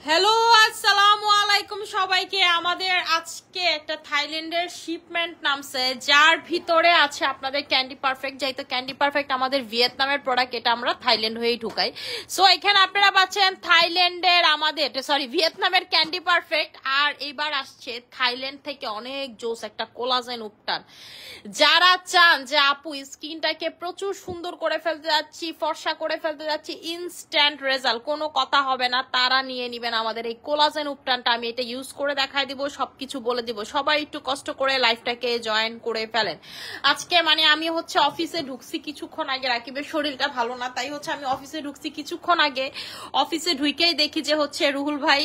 Hello আসসালামু আলাইকুম সবাইকে। আমাদের আজকে একটা থাইল্যান্ডের শিপমেন্ট নামছে, যার ভিতরে আছে আপনাদের ক্যান্ডি পারফেক্ট। যেহেতু ক্যান্ডি পারফেক্ট আমাদের ভিয়েতনামের প্রোডাক্ট, এটা আমরা থাইল্যান্ড হয়েই ঢুকাই। সো এখানে আপনারা পাচ্ছেন থাইল্যান্ডের আমাদের ভিয়েতনামের ক্যান্ডি পারফেক্ট। আর এইবার আসছে থাইল্যান্ড থেকে অনেক জোস একটা কোলাজেন উপটান। যারা চান যে আপু স্কিনটাকে প্রচুর সুন্দর করে ফেলতে যাচ্ছি, ফর্সা করে ফেলতে যাচ্ছি, ইনস্ট্যান্ট রেজাল্ট, কোনো কথা হবে না, তারা নিয়ে নিবেন আমাদের এই কোলাজেন উপটানটা। আমি এটা ইউজ করে দেখাই দিব, সবকিছু বলে দিব। সবাই একটু কষ্ট করে লাইফটাকে জয়েন করে ফেলেন। আজকে আমি হচ্ছে অফিসে ঢুকছি কিছুক্ষণ আগে, রাকিবের শরীরটা ভালো না, তাই হচ্ছে আমি অফিসে ঢুকছি কিছুক্ষণ আগে। অফিসে ঢুকেই দেখি যে হচ্ছে রুহুল ভাই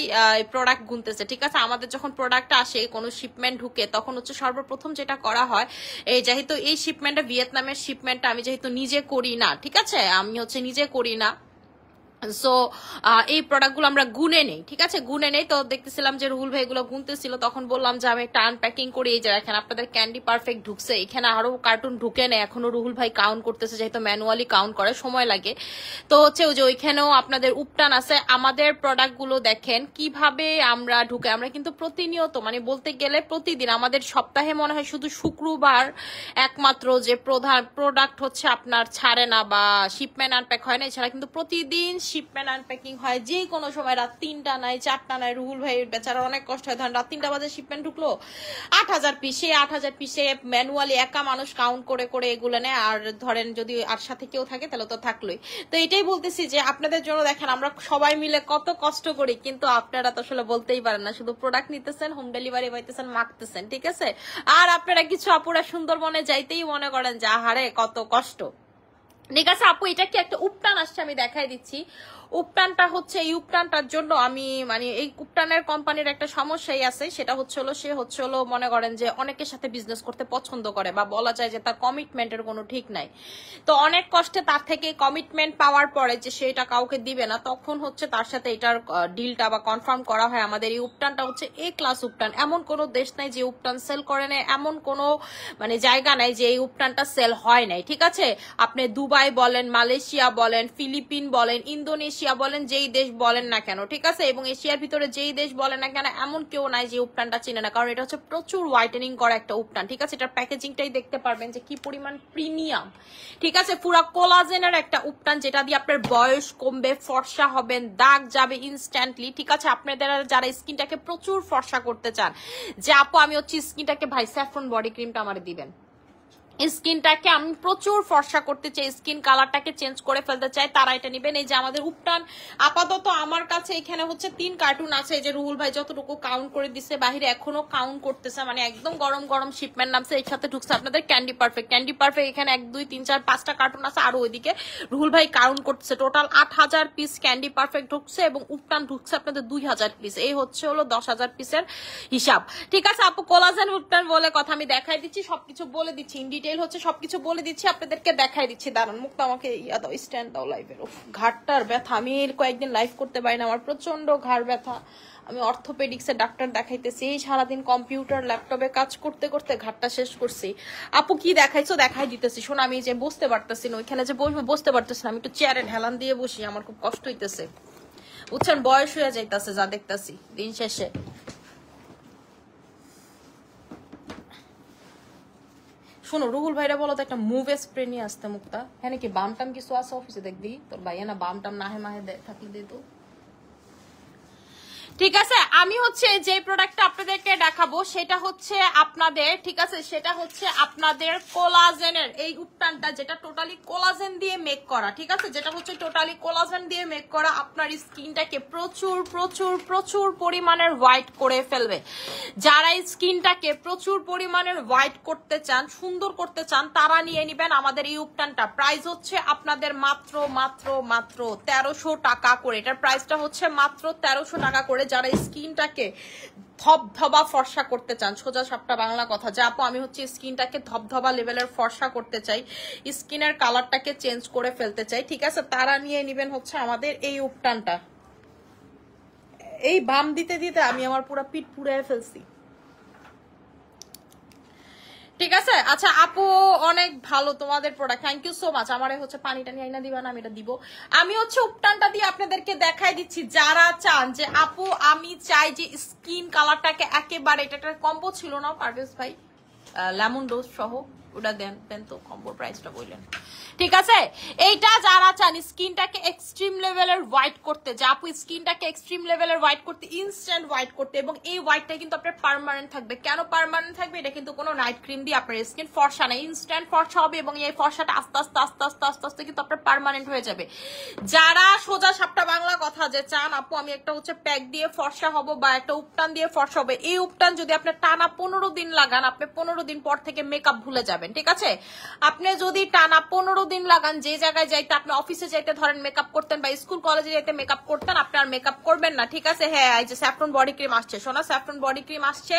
প্রোডাক্ট গুনতেছে। ঠিক আছে, আমাদের যখন প্রোডাক্ট আসে, কোনো শিপমেন্ট ঢুকে, তখন হচ্ছে সর্বপ্রথম যেটা করা হয়, এই যেহেতু এই শিপমেন্টটা ভিয়েতনামের শিপমেন্টটা আমি যেহেতু নিজে করি না, ঠিক আছে, আমি হচ্ছে নিজে করি না, সো এই প্রোডাক্টগুলো আমরা গুনে নেই। ঠিক আছে, গুনে নেই। তো দেখতেছিলাম যে রুহুল ভাই এগুলো গুনতেছিল, তখন বললাম যে আমি একটা আনপ্যাকিং করি। এই যে দেখেন আপনাদের ক্যান্ডি পারফেক্ট ঢুকছে, এখানে আরো কার্টুন ঢুকে নেই এখনো, রুহুল ভাই কাউন্ট করতেছে, যেহেতু ম্যানুয়ালি কাউন্ট করে সময় লাগে। তো হচ্ছে ওই যে ওইখানেও আপনাদের উপটান আছে। আমাদের প্রোডাক্টগুলো দেখেন কিভাবে আমরা ঢুকে, আমরা কিন্তু প্রতিনিয়ত বলতে গেলে প্রতিদিন, আমাদের সপ্তাহে মনে হয় শুধু শুক্রবার একমাত্র যে প্রধান প্রোডাক্ট হচ্ছে আপনার ছাড়ে না বা শিপমেন্ট আনপ্যাক হয় না, এছাড়া কিন্তু প্রতিদিন শিপমেন্ট আনপ্যাকিং হয়। যে কোনো সময় রাত 3টা নাই 4টা নাই, রুহুল ভাই বেচারা অনেক কষ্ট হয়। ধরেন রাত 3টা বাজে শিপমেন্ট ঢুকলো, 8,000 পিস, সেই 8,000 পিসে ম্যানুয়ালি একা মানুষ কাউন্ট করে করে এগুলো নেয়। আর ধরেন যদি আর সাথে কেউ থাকে তাহলে তো থাকলোই। তো এটাই বলতেছি যে আপনাদের জন্য দেখেন আমরা সবাই মিলে কত কষ্ট করি, কিন্তু আপনারা তো আসলে বলতেই পারেন না, শুধু প্রোডাক্ট নিতেছেন, হোম ডেলিভারি পাইতেছেন, মাখতেছেন। ঠিক আছে, আর আপনারা কিছু আপুরা সুন্দরবনে যাইতেই মনে করেন যে আহারে কত কষ্ট। ঠিক আছে আপু, এটা কি একটা উপটান আসছে, আমি দেখাই দিচ্ছি। উপটানটা হচ্ছে, এই উপটানটার জন্য আমি এই উপটানের কোম্পানির একটা সমস্যাই আছে, সেটা সে হচ্ছে মনে করেন যে অনেকের সাথে বিজনেস করতে পছন্দ করে, বা বলা যায় যে তার কমিটমেন্টের কোনো ঠিক নাই। তো অনেক কষ্টে তার থেকে কমিটমেন্ট পাওয়ার পরে যে সেটা কাউকে দিবে না, তখন হচ্ছে তার সাথে এটার ডিলটা বা কনফার্ম করা হয়। আমাদের এই উপটানটা হচ্ছে এ ক্লাস উপটান। এমন কোনো দেশ নাই যে উপটান সেল করে নেয়, এমন কোনো জায়গা নাই যে এই উপটানটা সেল হয় নাই। ঠিক আছে, আপনি দুবাই বলেন, মালয়েশিয়া বলেন, ফিলিপিন বলেন, ইন্দোনেশিয়া বলেন, যেই দেশ বলেন না কেন, ঠিক আছে, এবং এশিয়ার ভিতরে যেই দেশ বলেন না কেন, এমন কেউ নাই যে উপটানটা চিনে না, কারণ এটা হচ্ছে প্রচুর হোয়াইটেনিং করা একটা উপটান। ঠিক আছে, এটার প্যাকেজিংটাই দেখতে পারবেন যে কি পরিমাণ প্রিমিয়াম। ঠিক আছে, পুরা কোলাজেনের একটা উপটান, যেটা দিয়ে আপনার বয়স কমবে, ফর্সা হবেন, দাগ যাবে ইনস্ট্যান্টলি। ঠিক আছে, আপনাদের যারা স্কিনটাকে প্রচুর ফর্সা করতে চান, যে আপু আমি হচ্ছে স্কিনটাকে ভাই স্যাফরন বডি ক্রিমটা আমার দিবেন, স্কিনটাকে আমি প্রচুর ফর্সা করতে চাই, স্কিন কালারটাকে চেঞ্জ করে ফেলতে চাই, তারা এটা নিবেন। এই যে আমাদের উপটান আপাতত আমার কাছে এখানে হচ্ছে 3 কার্টুন আছে। এই যে রুহুল ভাই যতটুকু কাউন্ট করে দিচ্ছে, বাহিরে এখনো কাউন্ট করতেছে, একদম গরম গরম শিপমেন্ট নামছে। এর সাথে ঢুকছে আপনাদের ক্যান্ডি পারফেক্ট। ক্যান্ডি পারফেক্ট এখানে 1 2 3 4 5টা কার্টুন আছে, আর ওইদিকে রুহুল ভাই কাউন্ট করতেছে। টোটাল 8,000 পিস ক্যান্ডি পারফেক্ট ঢুকছে, এবং উপটান ঢুকছে আপনাদের 2,000 পিস। এই হচ্ছে 10,000 পিসের হিসাব। ঠিক আছে আপু, কোলাজেন উপটান বলে কথা, আমি দেখাই দিচ্ছি, সবকিছু বলে দিচ্ছি, ইন ডিটেইল হচ্ছে সবকিছু বলে দিচ্ছি, আপনাদেরকে দেখাই দিচ্ছি। দাঁড়ান, মুক্তা আমাকে দাও, স্ট্যান্ড দাও লাইভের। ঘাটটার ব্যথা, আমি কয়েকদিন লাইভ করতে পারি না, আমার প্রচন্ড ঘাড় ব্যথা। আমি অর্থোপেডিক্সের ডাক্তার দেখাইতেছি, এই সারাদিন কম্পিউটার ল্যাপটপে কাজ করতে করতে ঘাটটা শেষ করছি। আপু কি দেখাইছো? দেখাই দিতেছি। শোনো, আমি যে বসতে পারতেছি না, ওইখানে যে বসবো বসতে পারতেছি না, আমি একটু চেয়ারে ঢেলান দিয়ে বসি, আমার খুব কষ্ট হইতেছে, বুঝছেন, বয়স হয়ে যাইতেছে যা দেখতেছি দিন শেষে। শোনো, রুহুল ভাইরা বলো তো একটা মুভ স্প্রে নিয়ে আসতে। মুক্তা, হ্যাঁ নাকি বাম টাম কিছু আছে অফিসে? দেখবি তোর ভাইয়া না বাম টাম নাহে মাহে থাকলে দিত। ঠিক আছে, আমি হচ্ছে যে প্রোডাক্টটা আপনাদেরকে দেখাবো সেটা হচ্ছে আপনাদের, ঠিক আছে, সেটা হচ্ছে আপনাদের কোলাজেনের এই উপটানটা, যেটা টোটালি কোলাজেন দিয়ে মেক করা। ঠিক আছে, যেটা হচ্ছে টোটালি কোলাজেন দিয়ে মেক করা, আপনার স্কিনটাকে প্রচুর প্রচুর প্রচুর পরিমাণের হোয়াইট করে ফেলবে। যারা স্কিনটাকে প্রচুর পরিমাণের হোয়াইট করতে চান, সুন্দর করতে চান, তারা নিয়ে নেবেন আমাদের এই উপটানটা। প্রাইস হচ্ছে আপনাদের মাত্র মাত্র মাত্র 1300 টাকা করে। এটার প্রাইসটা হচ্ছে মাত্র 1300 টাকা করে। যারা স্কিনটাকে ধবধবা ফর্সা করতে চান, সোজা সাপটা বাংলা কথা, যে আপু আমি হচ্ছে স্কিনটাকে ধবধবা লেভেলের ফর্সা করতে চাই, স্কিনের কালারটাকে চেঞ্জ করে ফেলতে চাই, ঠিক আছে, তারা নিয়ে নেবেন হচ্ছে আমাদের এই উপটানটা। এই বাম দিতে দিতে আমি আমার পুরো পিঠ পুড়ে ফেলছি। ঠিক আছে। আচ্ছা আপু অনেক ভালো তোমাদের product, thank you so much. আমারে হচ্ছে পানিটা নিয়ে আইনা দিবা না, আমি এটা দিব। আমি হচ্ছে উপটানটা দিয়ে আপনাদেরকে দেখাই দিচ্ছি, যারা চান যে আপু আমি চাই যে স্কিন কালারটাকে একেবারে, এটা একটা কম্বো ছিল না পারভেজ ভাই, লেমন ডোজ সহ, ওটা দেন দেন তো, কম্বো প্রাইসটা বললেন। ঠিক আছে, এইটা যারা চান স্কিনটাকে এক্সট্রিম লেভেলের হোয়াইট করতে, যে আপু স্কিনটাকে এক্সট্রিম লেভেলের হোয়াইট করতে, ইনস্ট্যান্ট হোয়াইট করতে, এবং এই হোয়াইটটা কিন্তু আপনার পার্মানেন্ট থাকবে। কেন পার্মানেন্ট থাকবে? এটা কিন্তু কোনো নাইট ক্রিম দিয়ে আপনার স্কিন ফর্সা না, ইনস্ট্যান্ট ফর্সা হবে, এবং এই ফর্সাটা আস্তে আস্তে আস্তে আস্তে আস্তে আস্তে কিন্তু আপনার পার্মানেন্ট হয়ে যাবে। যারা সোজা সাপটা বাংলা কথা যে চান আপু আমি একটা হচ্ছে প্যাক দিয়ে ফর্সা হব বা একটা উপটান দিয়ে ফর্সা হবে, এই উপটান যদি আপনার টানা 15 দিন লাগান, আপনি 15 দিন পর থেকে মেকআপ ভুলে যাবেন। ঠিক আছে, আপনি যদি টানা 15 দিন লাগান, যে জায়গায় যাইতে আপনি অফিসে যাইতে ধরেন মেকআপ করতেন বা স্কুল কলেজে যাইতে মেকআপ করতেন, আপনি আর মেকআপ করবেন না। ঠিক আছে, হ্যাঁ এই যে স্যাফরন বডি ক্রিম আসছে, শোনা স্যাফরন বডি ক্রিম আসছে,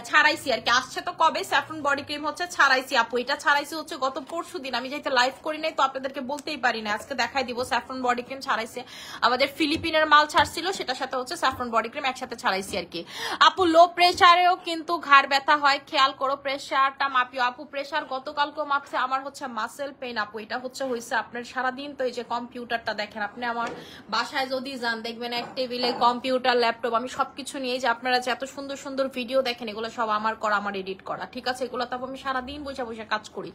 ছাড়াইছি আর কি, আসছে তো কবে, স্যাফরন বডি ক্রিম হচ্ছে ছাড়াইছি আপু, এটা ছাড়াইছি হচ্ছে গত পরশু দিন, আমি যাইতে লাইভ করি নাই তো আপনাদেরকে বলতেই পারি না, আজকে দেখাই দিব। স্যাফরন বডি ক্রিম ছাড়াইছে, আমাদের ফিলিপিনের মাল ছাড়ছিল, সেটার সাথে হচ্ছে স্যাফরন বডি ক্রিম একসাথে ছাড়াইছি আর কি। আপু লো প্রেসারেও কিন্তু ঘাড় ব্যথা হয়, খেয়াল করো, প্রেসারটা মাপিও। আপু প্রেসার গতকালকে মাপছে, আমার হচ্ছে মাসেল পেইন আপু, এটা হচ্ছে হয়েছে আপনার সারাদিন তো এই যে কম্পিউটারটা দেখেন, আপনি আমার বাসায় যদি যান দেখবেন এক টেবিলে কম্পিউটার ল্যাপটপ, আমি সবকিছু নিয়ে, যে আপনারা যে এত সুন্দর সুন্দর ভিডিও দেখেন এগুলো সব আমার করা, আমার এডিট করা। ঠিক আছে, এগুলো তো আমি সারাদিন বসে বসে কাজ করি।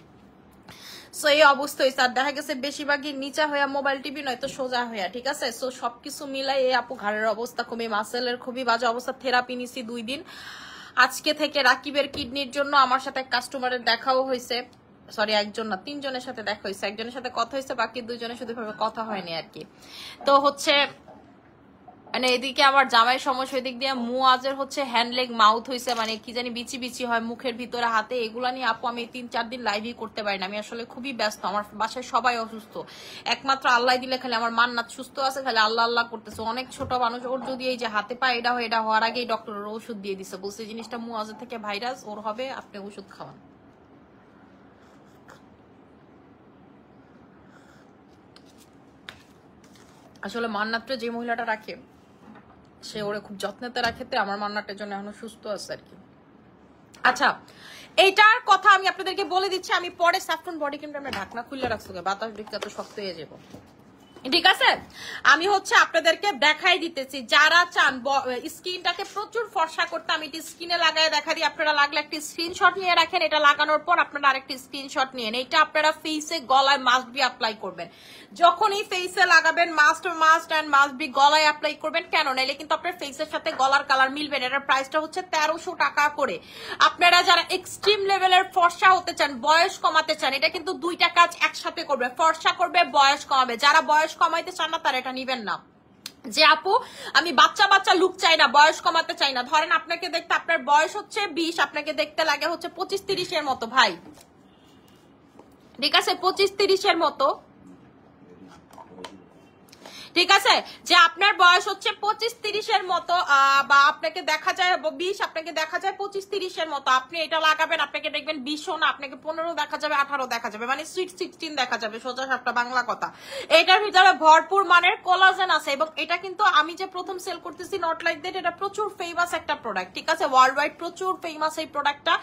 সো এই অবস্থায় স্যার দেখা গেছে বেশিরভাগই নিচা হইয়া মোবাইল টিভি নয়তো সোজা হইয়া। ঠিক আছে, সো সবকিছু মিলাই এই আপু ঘাড়ের অবস্থা খুবই, মাসেলের খুবই বাজে অবস্থা, থেরাপি নিছি 2 দিন। আজকে থেকে রাকিবের কিডনির জন্য আমার সাথে কাস্টমারের দেখাও হয়েছে, সরি একজন না 3 জনের সাথে দেখা হয়েছে, একজনের সাথে কথা হয়েছে, বাকি 2 জনের শুধু কথা হয়নি আর কি। তো হচ্ছে মানে এদিকে আমার জামাই সমস্যা, এদিক দিয়ে মুআজের হচ্ছে হ্যান্ডলেগ মাউথ হয়েছে, মানে কি জানি বিচি বিচি হয় মুখের ভিতরে হাতে, এগুলা নিয়ে আপু আমি 3-4 দিন লাইভই করতে পারি না, আমি আসলে খুবই ব্যস্ত, আমার বাসায় সবাই অসুস্থ, একমাত্র আল্লাহ দিলে খালি আমার মান্নাত সুস্থ আছে, খালি আল্লাহ আল্লাহ করতেছে। অনেক ছোট মানুষ, ওর যদি এই যে হাতে পায়ে এটা হওয়ার আগেই ডক্টরের ওষুধ দিয়ে দিছে, বলছে জিনিসটা মুআজের থেকে ভাইরাস, ওর হবে, আপনি ওষুধ খাওয়ান। আসলে মান্নাতটা যে মহিলাটা রাখে সে ওরে খুব যত্নেতে রাখেতে, আমার মান্নাটের জন্য এখনো সুস্থ আছে আর কি। আচ্ছা এইটার কথা আমি আপনাদেরকে বলে দিচ্ছি, আমি পরে স্যাফরন বডি ক্রিমটা আমরা ঢাকনা খুলে রাখছি, বাতাস দিকে তো শক্ত হয়ে যাবো। ঠিক আছে, আমি হচ্ছে আপনাদেরকে দেখাই দিতেছি, যারা চান স্কিনটাকে প্রচুর ফর্সা করতে, আমি এটি স্কিনে লাগাই দেখা দিই, আপনারা লাগলে একটি স্ক্রিনশট নিয়ে রাখেন, এটা লাগানোর পর আপনারা আরেকটি স্ক্রিনশট নিয়ে নেন, এটা আপনারা ফেসে গলায় মাস্ট বি অ্যাপ্লাই করবেন, যখনই ফেসে লাগাবেন মাস্ট অ্যান্ড মাস্ট বি গলায় অ্যাপ্লাই করবেন। কেন নাইলে কিন্তু আপনার ফেসের সাথে গলার কালার মিলবে না। এটার প্রাইসটা হচ্ছে 1300 টাকা করে। আপনারা যারা এক্সট্রিম লেভেলের ফর্সা হতে চান, বয়স কমাতে চান, এটা কিন্তু 2টা কাজ একসাথে করবে, ফর্সা করবে, বয়স কমাবে। যারা বয়স কমাইতে চান না তারা এটা নিবেন না, যে আপু আমি বাচ্চা বাচ্চা লুক চাই না, বয়স কমাতে চাই না, ধরেন আপনাকে দেখতে, আপনার বয়স হচ্ছে 20, আপনাকে দেখতে লাগে হচ্ছে 25-30 এর মতো ভাই, ঠিক আছে 25-30 এর মতো, ঠিক আছে, যে আপনার বয়স হচ্ছে 25-30 এর মতো, বা আপনাকে দেখা যায় 20, আপনাকে দেখা যায় 25-30 এর মতো, আপনি এটা লাগাবেন, আপনাকে দেখবেন 20ও না, আপনাকে 15 দেখা যাবে, 18 দেখা যাবে, মানে সুইট 16 দেখা যাবে, সোজা সাপটা বাংলা কথা। এটার ভিতরে ভরপুর মানের কোলাজেন আছে, এবং এটা কিন্তু আমি যে প্রথম সেল করতেছি নট লাইক দ্যাট, এটা প্রচুর ফেমাস একটা প্রোডাক্ট, ঠিক আছে, ওয়ার্ল্ড ওয়াইড প্রচুর ফেমাস এই প্রোডাক্টটা,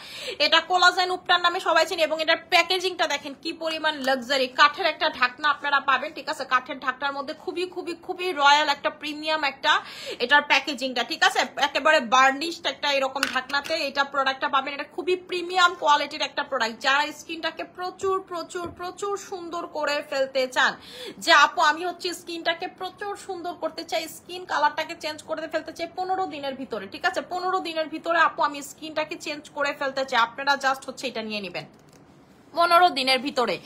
এটা কোলাজেন উপটান নামে সবাই চিনি, এবং এটার প্যাকেজিংটা দেখেন কি পরিমাণ লাক্সারি, কাঠের একটা ঢাকনা আপনারা পাবেন, ঠিক আছে, কাঠের ঢাকনার মধ্যে খুবই খুবই খুবই রয়্যাল একটা প্রিমিয়াম একটা এটার প্যাকেজিংটা, ঠিক আছে, একেবারে বার্নিশড একটা এরকম ঢাকনাতে এটা প্রোডাক্টটা পাবেন, এটা খুবই প্রিমিয়াম কোয়ালিটির একটা প্রোডাক্ট। যারা স্কিনটাকে প্রচুর প্রচুর প্রচুর সুন্দর করে ফেলতে চান, যে আপু আমি হচ্ছে স্কিনটাকে প্রচুর সুন্দর করতে চাই, স্কিন কালারটাকে চেঞ্জ করে ফেলতে চাই 15 দিনের ভিতরে, ঠিক আছে, 15 দিনের ভিতরে আপু আমি স্কিনটাকে চেঞ্জ করে ফেলতে চাই, আপনারা জাস্ট হচ্ছে এটা নিয়ে নেবেন 15 দিনের ভিতরে।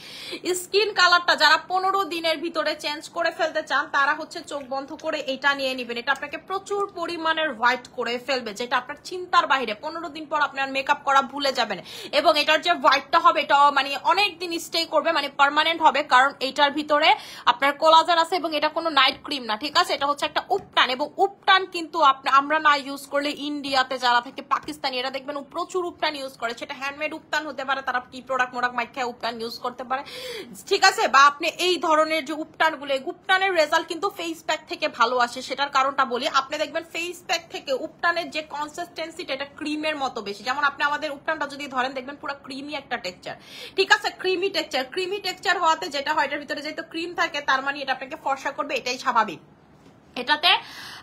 স্কিন কালারটা যারা 15 দিনের ভিতরে চেঞ্জ করে ফেলতে চান তারা হচ্ছে চোখ বন্ধ করে এটা নিয়ে নেবেন, এটা আপনাকে প্রচুর পরিমাণের হোয়াইট করে ফেলবে, যেটা আপনার চিন্তার বাইরে, 15 দিন পর আপনার মেকআপ করা ভুলে যাবেন, এবং এটার যে হোয়াইটটা হবে এটা মানে অনেক দিন স্টে করবে, মানে পার্মানেন্ট হবে, কারণ এটার ভিতরে আপনার কোলাজেন আছে, এবং এটা কোনো নাইট ক্রিম না, ঠিক আছে, এটা হচ্ছে একটা উপটান, এবং উপটান কিন্তু আমরা না ইউজ করলে ইন্ডিয়াতে যারা থাকে, পাকিস্তানি, এরা দেখবেন প্রচুর উপটান ইউজ করে, সেটা হ্যান্ডমেড উপটান হতে পারে, তারা কি প্রোডাক্ট মাইখা উপটান ইউজ করতে পারে, ঠিক আছে? বা আপনি এই ধরনের যে উপটানগুলো, উপটানের রেজাল্ট কিন্তু ফেস প্যাক থেকে ভালো আসে। সেটার কারণটা বলি, আপনি দেখবেন ফেস প্যাক থেকে উপটানের যে কনসিস্টেন্সিটা এটা ক্রিমের মতো বেশি। যেমন আপনি আমাদের উপটানটা যদি ধরেন দেখবেন পুরো ক্রিমি একটা টেক্সচার, ঠিক আছে? ক্রিমি টেক্সচার হওয়াতে যেটা হয় এটার ভিতরে যেহেতু ক্রিম থাকে তার মানে এটা আপনাকে ফর্সা করবে, এটাই স্বাভাবিক। এটাতে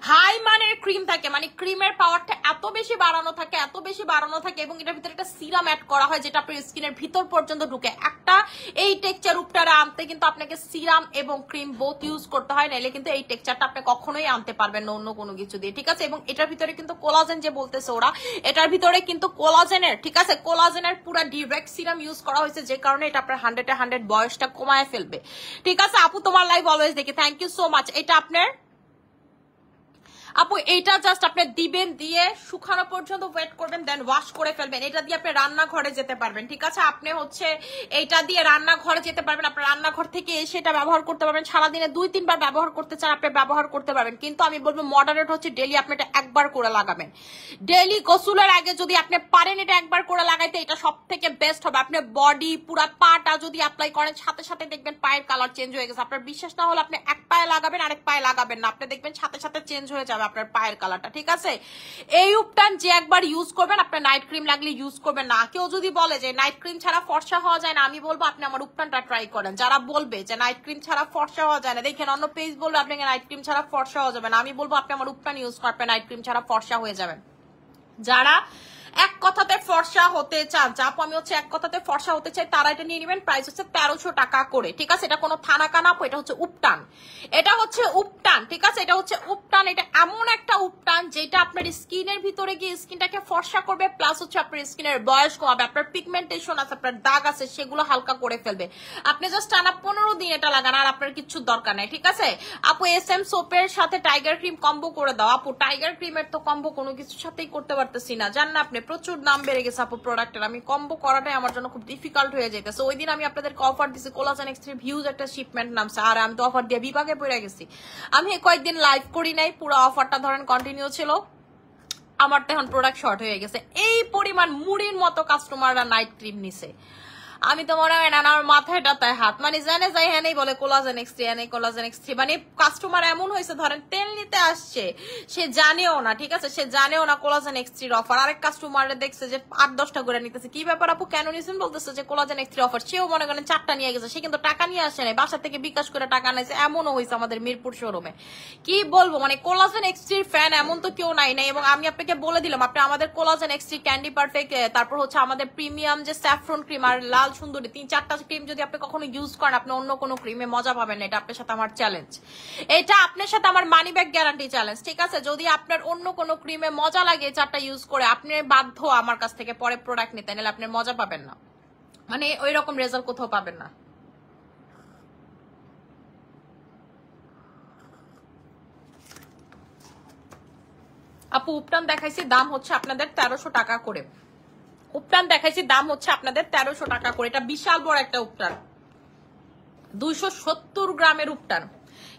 হাই মানের ক্রিম থাকে, মানে ক্রিমের পাওয়ারটা এত বেশি বাড়ানো থাকে এবং এটার ভিতরে একটা সিরাম অ্যাড করা হয় যেটা আপনার স্কিনের ভিতর পর্যন্ত ঢুকে। একটা এই টেক্সচার উপটারে আনতে কিন্তু আপনাকে সিরাম এবং ক্রিম বোথ ইউজ করতে হয়, নাইলে কিন্তু এই টেক্সচারটা আপনি কখনোই আনতে পারবেন না অন্য কোনো কিছু দিয়ে, ঠিক আছে? এবং এটার ভিতরে কিন্তু কোলাজেন যে বলতেছে ওরা, এটার ভিতরে কিন্তু কোলাজেনের, ঠিক আছে, কোলাজেনের পুরো ডিরেক্ট সিরাম ইউজ করা হয়েছে, যে কারণে এটা আপনার 100 বয়সটা কমায় ফেলবে, ঠিক আছে? আপু তোমার লাইভ অলওয়েজ দেখি, থ্যাংক ইউ সো মাচ। এটা আপনার আপু, এইটা জাস্ট আপনি দিবেন, দিয়ে শুকানো পর্যন্ত ওয়েট করবেন, দেন ওয়াশ করে ফেলবেন। এটা দিয়ে আপনি রান্নাঘরে যেতে পারবেন, ঠিক আছে? আপনি হচ্ছে এইটা দিয়ে রান্নাঘরে যেতে পারবেন, আপনার রান্নাঘর থেকে এসে এটা ব্যবহার করতে পারবেন। সারাদিনে 2-3 বার ব্যবহার করতে চান আপনি ব্যবহার করতে পারবেন, কিন্তু আমি বলবো মডারেট হচ্ছে ডেলি আপনি এটা একবার করে লাগাবেন। ডেলি গোসলের আগে যদি আপনি পারেন এটা একবার করে লাগাইতে, এটা সব থেকে বেস্ট হবে। আপনি বডি পুরা পাটা যদি অ্যাপ্লাই করেন সাথে সাথে দেখবেন পায়ের কালার চেঞ্জ হয়ে গেছে। আপনার বিশ্বাস না হলে আপনি এক পায়ে লাগাবেন, আরেক পায়ে লাগাবেন না, আপনি দেখবেন সাথে সাথে চেঞ্জ হয়ে যাবে আপনার পায়ের কালারটা, ঠিক আছে? এই উপটান যে একবার ইউজ করবেন, আপনার নাইট ক্রিম লাগলে ইউজ করবেন না। কেউ যদি বলে যে নাইট ক্রিম ছাড়া ফর্সা হওয়া যায় না, আমি বলবো আপনি আমার উপটানটা ট্রাই করেন। যারা বলবে যে নাইট ক্রিম ছাড়া ফর্সা হওয়া যায় না, দেখেন অন্য পেজ বলবে আপনাকে নাইট ক্রিম ছাড়া ফর্সা হওয়া যাবে না, আমি বলবো আপনি আমার উপটান ইউজ করবেন, নাইট ক্রিম ছাড়া ফর্সা হয়ে যাবেন। যারা এক কথাতে ফর্সা হতে চান, আপু আমি হচ্ছে এক কথাতে ফর্সা হতে চাই, তারা এটা নিয়ে নেবেন। প্রাইস হচ্ছে 1300 টাকা করে, ঠিক আছে? এটা কোনো থানা কানা আপু, এটা হচ্ছে উপটান, ঠিক আছে? এটা হচ্ছে উপটান। এটা এমন একটা উপটান যেটা আপনার স্কিনের ভিতরে গিয়ে স্কিনটাকে ফর্সা করবে, প্লাস হচ্ছে আপনার স্কিনের বয়স কমাবে, আপনার পিগমেন্টেশন আছে, আপনার দাগ আছে, সেগুলো হালকা করে ফেলবে। আপনি জাস্ট টানা 15 দিন এটা লাগান, আর আপনার কিচ্ছু দরকার নাই, ঠিক আছে? আপু SM সোপের সাথে টাইগার ক্রিম কম্বো করে দাও। আপু টাইগার ক্রিমের তো কম্বো কোনো কিছুর সাথেই করতে পারতেছি না, জান না আপনি? প্রচুর দাম বেড়ে গেছে আপু প্রোডাক্টের, আমি কম্বো করাটাই আমার জন্য খুব ডিফিকাল্ট হয়ে যাইতেছে। ওই দিন আমি আপনাদেরকে অফার দিছি, কোলাজেন X3 ভিউজ একটা শিপমেন্ট নামছে, আর আমি তো অফার দিয়ে বিভাগে পড়ে গেছি। আমি কয়েকদিন লাইভ করি নাই, পুরো অফারটা ধরেন কন্টিনিউ ছিল, আমার তো এখন প্রোডাক্ট শর্ট হয়ে গেছে। এই পরিমাণ মুড়ির মতো কাস্টমাররা নাইট ক্রিম নিছে, আমি তো মনে হয় না আমার মাথায় ডাতায় হাত, মানে জানে যাই হ্যাঁ নেই বলে কোলাজেন X3 এনে কোলাজেন X3, মানে কাস্টমার এমন হয়েছে ধরেন তেল নিতে আসছে, সে জানেও না, ঠিক আছে? সে জানেও না কোলাজেন X3 অফার। আরেক কাস্টমারে দেখছে যে 8-10টা করে নিতেছে, কি ব্যাপার আপু কেন নিছেন, বলতেছে যে কোলাজেন X3 অফার। সেও মনে করেন 4টা নিয়ে গেছে, সে কিন্তু টাকা নিয়ে আসে নাই, বাসা থেকে বিকাশ করে টাকা নিয়েছে, এমনও হয়েছে আমাদের মিরপুর শোরুমে। কি বলবো, মানে কোলাজেন X3 ফ্যান এমন তো কেউ নাই। এবং আমি আপনাকে বলে দিলাম, আপনি আমাদের কোলাজেন X3 ক্যান্ডি পারফেক্ট, তারপর হচ্ছে আমাদের প্রিমিয়াম যে স্যাফরন ক্রিম আর লাল সুন্দরী, 3-4টা ক্রিম যদি আপনি কখনো ইউজ করেন, আপনি অন্য কোনো ক্রিমে মজা পাবেন না। এটা আপনার সাথে আমার চ্যালেঞ্জ, এটা আপনার সাথে আমার মানি ব্যাগ গ্যারান্টি চ্যালেঞ্জ, ঠিক আছে? যদি আপনার অন্য কোনো ক্রিমে মজা লাগে 4টা ইউজ করে, আপনি বাধ্য আমার কাছ থেকে পরে প্রোডাক্ট নিতে, নাহলে আপনি মজা পাবেন না, মানে ওই রকম রেজাল্ট কোথাও পাবেন না। আপু উপটান দেখাইছি, দাম হচ্ছে আপনাদের 1300 টাকা করে। উপটান দেখাইছি, দাম হচ্ছে আপনাদের 1300 টাকা করে। এটা বিশাল বড় একটা উপটান, 270 গ্রামের উপটান,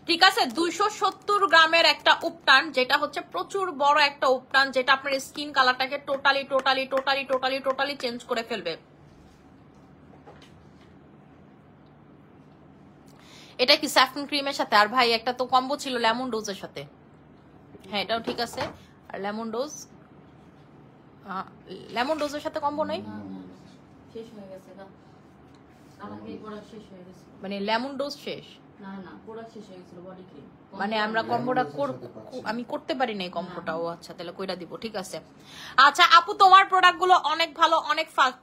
ঠিক আছে? 270 গ্রামের একটা উপটান, যেটা হচ্ছে প্রচুর বড় একটা উপটান, যেটা আপনার স্কিন কালারটাকে টোটালি চেঞ্জ করে ফেলবে। এটা কি স্যাফরন ক্রিমের সাথে, আর ভাই একটা তো কম্বো ছিল লেমন ডোজের সাথে, হ্যাঁ এটাও ঠিক আছে। আর লেমন ডোজের সাথে কম্বো নাই, শেষ হয়ে গেছে না, আমাকে প্রোডাক্ট শেষ হয়ে গেছে, মানে লেমন ডোজ শেষ না না প্রোডাক্ট শেষ হয়ে গেছিল বডি ক্রিম, মানে আমরা কম্বোটা আমি করতে পারি না এই কম্বোটা। ও আচ্ছা, তাহলে কইরা দিব, ঠিক আছে। আচ্ছা আপু তোমার প্রোডাক্ট গুলো অনেক ভালো, অনেক ফাস্ট,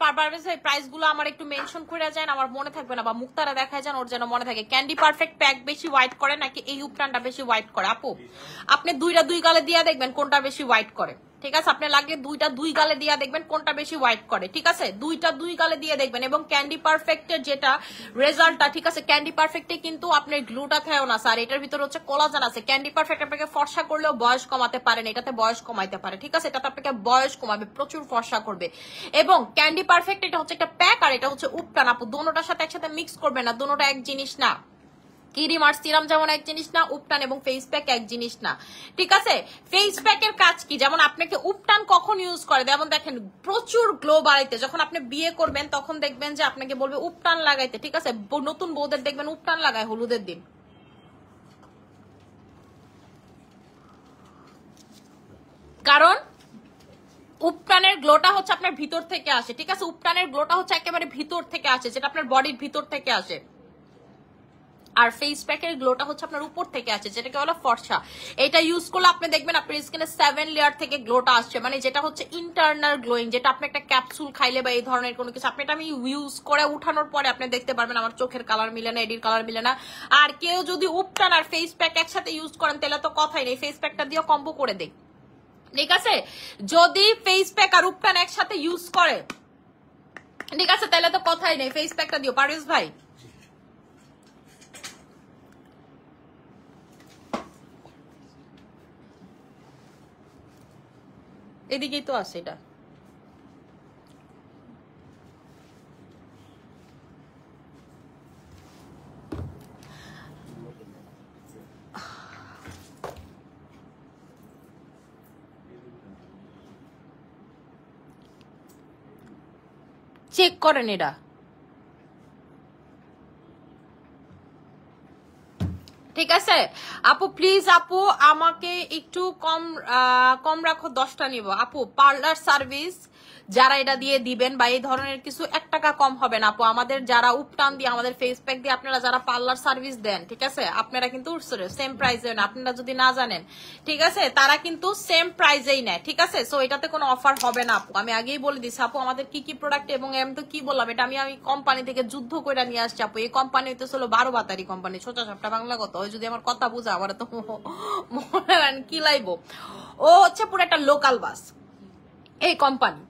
প্রাইস গুলো আমার একটু মেনশন করে যান, আমার মনে থাকবে না, বা মুক্তারা দেখায় যান, ওর যেন মনে থাকে। ক্যান্ডি পারফেক্ট প্যাক বেশি হোয়াইট করে নাকি এই উপটানটা বেশি হোয়াইট করে? আপু আপনি 2টা 2 গালে দিয়ে দেখবেন কোনটা বেশি হোয়াইট করে, ঠিক আছে? আপনি লাগলে 2টা 2 গালে দিয়ে দেখবেন কোনটা বেশি হোয়াইট করে, ঠিক আছে? 2টা 2 গালে দিয়ে দেখবেন। এবং ক্যান্ডি পারফেক্টের যেটা রেজাল্টটা, ঠিক আছে, ক্যান্ডি পারফেক্টে কিন্তু আপনার গ্লুটাথায়োন আছে, আর এটার ভিতরে হচ্ছে কোলাজেন আছে। ক্যান্ডি পারফেক্ট আপনাকে ফর্সা করলেও বয়স কমাতে পারেন, এটাতে বয়স কমাইতে পারে, ঠিক আছে? এটাতে আপনাকে বয়স কমাবে, প্রচুর ফর্সা করবে। এবং ক্যান্ডি পারফেক্ট এটা হচ্ছে একটা প্যাক, আর এটা হচ্ছে উপটান। আপু দোনোটার সাথে একসাথে মিক্স করবে না, দোনোটা এক জিনিস না, ক্রিম আর সিরাম যেমন এক জিনিস না, উপটান এবং ফেস প্যাক এক জিনিস না, ঠিক আছে? ফেস প্যাকের কাজ কি, যেমন আপনাকে উপটান কখন ইউজ করে, যেমন দেখেন প্রচুর গ্লো বাড়াইতে, যখন আপনি বিয়ে করবেন তখন দেখবেন যে আপনাকে বলবে উপটান লাগাইতে, ঠিক আছে? নতুন বউদের দেখবেন উপটান লাগায় হলুদের দিন, কারণ উপটানের গ্লোটা হচ্ছে আপনার ভিতর থেকে আসে, ঠিক আছে? উপটানের গ্লোটা হচ্ছে একেবারে ভিতর থেকে আসে, যেটা আপনার বডির ভিতর থেকে আসে। আর ফেস প্যাকের গ্লোটা হচ্ছে আপনার উপর থেকে আসে, যেটাকে বলা ফর্সা। এটা ইউজ করলে আপনি দেখবেন আপনার স্কিনে 7 লেয়ার থেকে গ্লোটা আসছে, মানে যেটা হচ্ছে ইন্টারনাল গ্লোয়িং, যেটা আপনি একটা ক্যাপসুল খাইলে বা এই ধরনের কোনো কিছু, আপনি এটা আমি ইউজ করে উঠানোর পরে আপনি দেখতে পারবেন আমার চোখের কালার মিলে না, এডির কালার মিলে না। আর কেউ যদি উপটান আর ফেস প্যাক একসাথে ইউজ করেন তাহলে তো কথাই নেই, ফেস প্যাকটা দিয়ে কম্বো করে দেই, ঠিক আছে? যদি ফেস প্যাক আর উপটান একসাথে ইউজ করে, ঠিক আছে, তাহলে তো কথাই নেই, ফেস প্যাকটা দিও। পারভেজ ভাই এদিকেই তো আছে এটা। চেক করেন এটা, ঠিক আছে? আপু প্লিজ, আপু আমাকে একটু কম রাখো, 10টা নিব আপু। পার্লার সার্ভিস যারা এটা দিয়ে দিবেন বা এই ধরনের কিছু 1 টাকা কম হবে না আপু। আমাদের যারা উপটান দিয়ে, আমাদের ফেস প্যাক দিয়ে আপনারা যারা পার্লার সার্ভিস দেন, ঠিক আছে, আপনারা কিন্তু সেম প্রাইসে না, আপনারা যদি না জানেন, ঠিক আছে, তারা কিন্তু সেম প্রাইসেই নেয়, ঠিক আছে? সো এটাতে কোনো অফার হবে না আপু, আমি আগেই বলে দিচ্ছি আপু। আমাদের কি কি প্রোডাক্ট, এবং আমি তো কি বললাম, এটা আমি কোম্পানি থেকে যুদ্ধ করে নিয়ে আসছি আপু। এই কোম্পানি হইতে ছিল 12 বাতারি কোম্পানি, সোজা সাপটা বাংলা কথা। ওই যদি আমার কথা বুঝা, আমার তো মনে হয় কি লাইবো। ও হচ্ছে পুরো একটা লোকাল বাস এই কোম্পানি,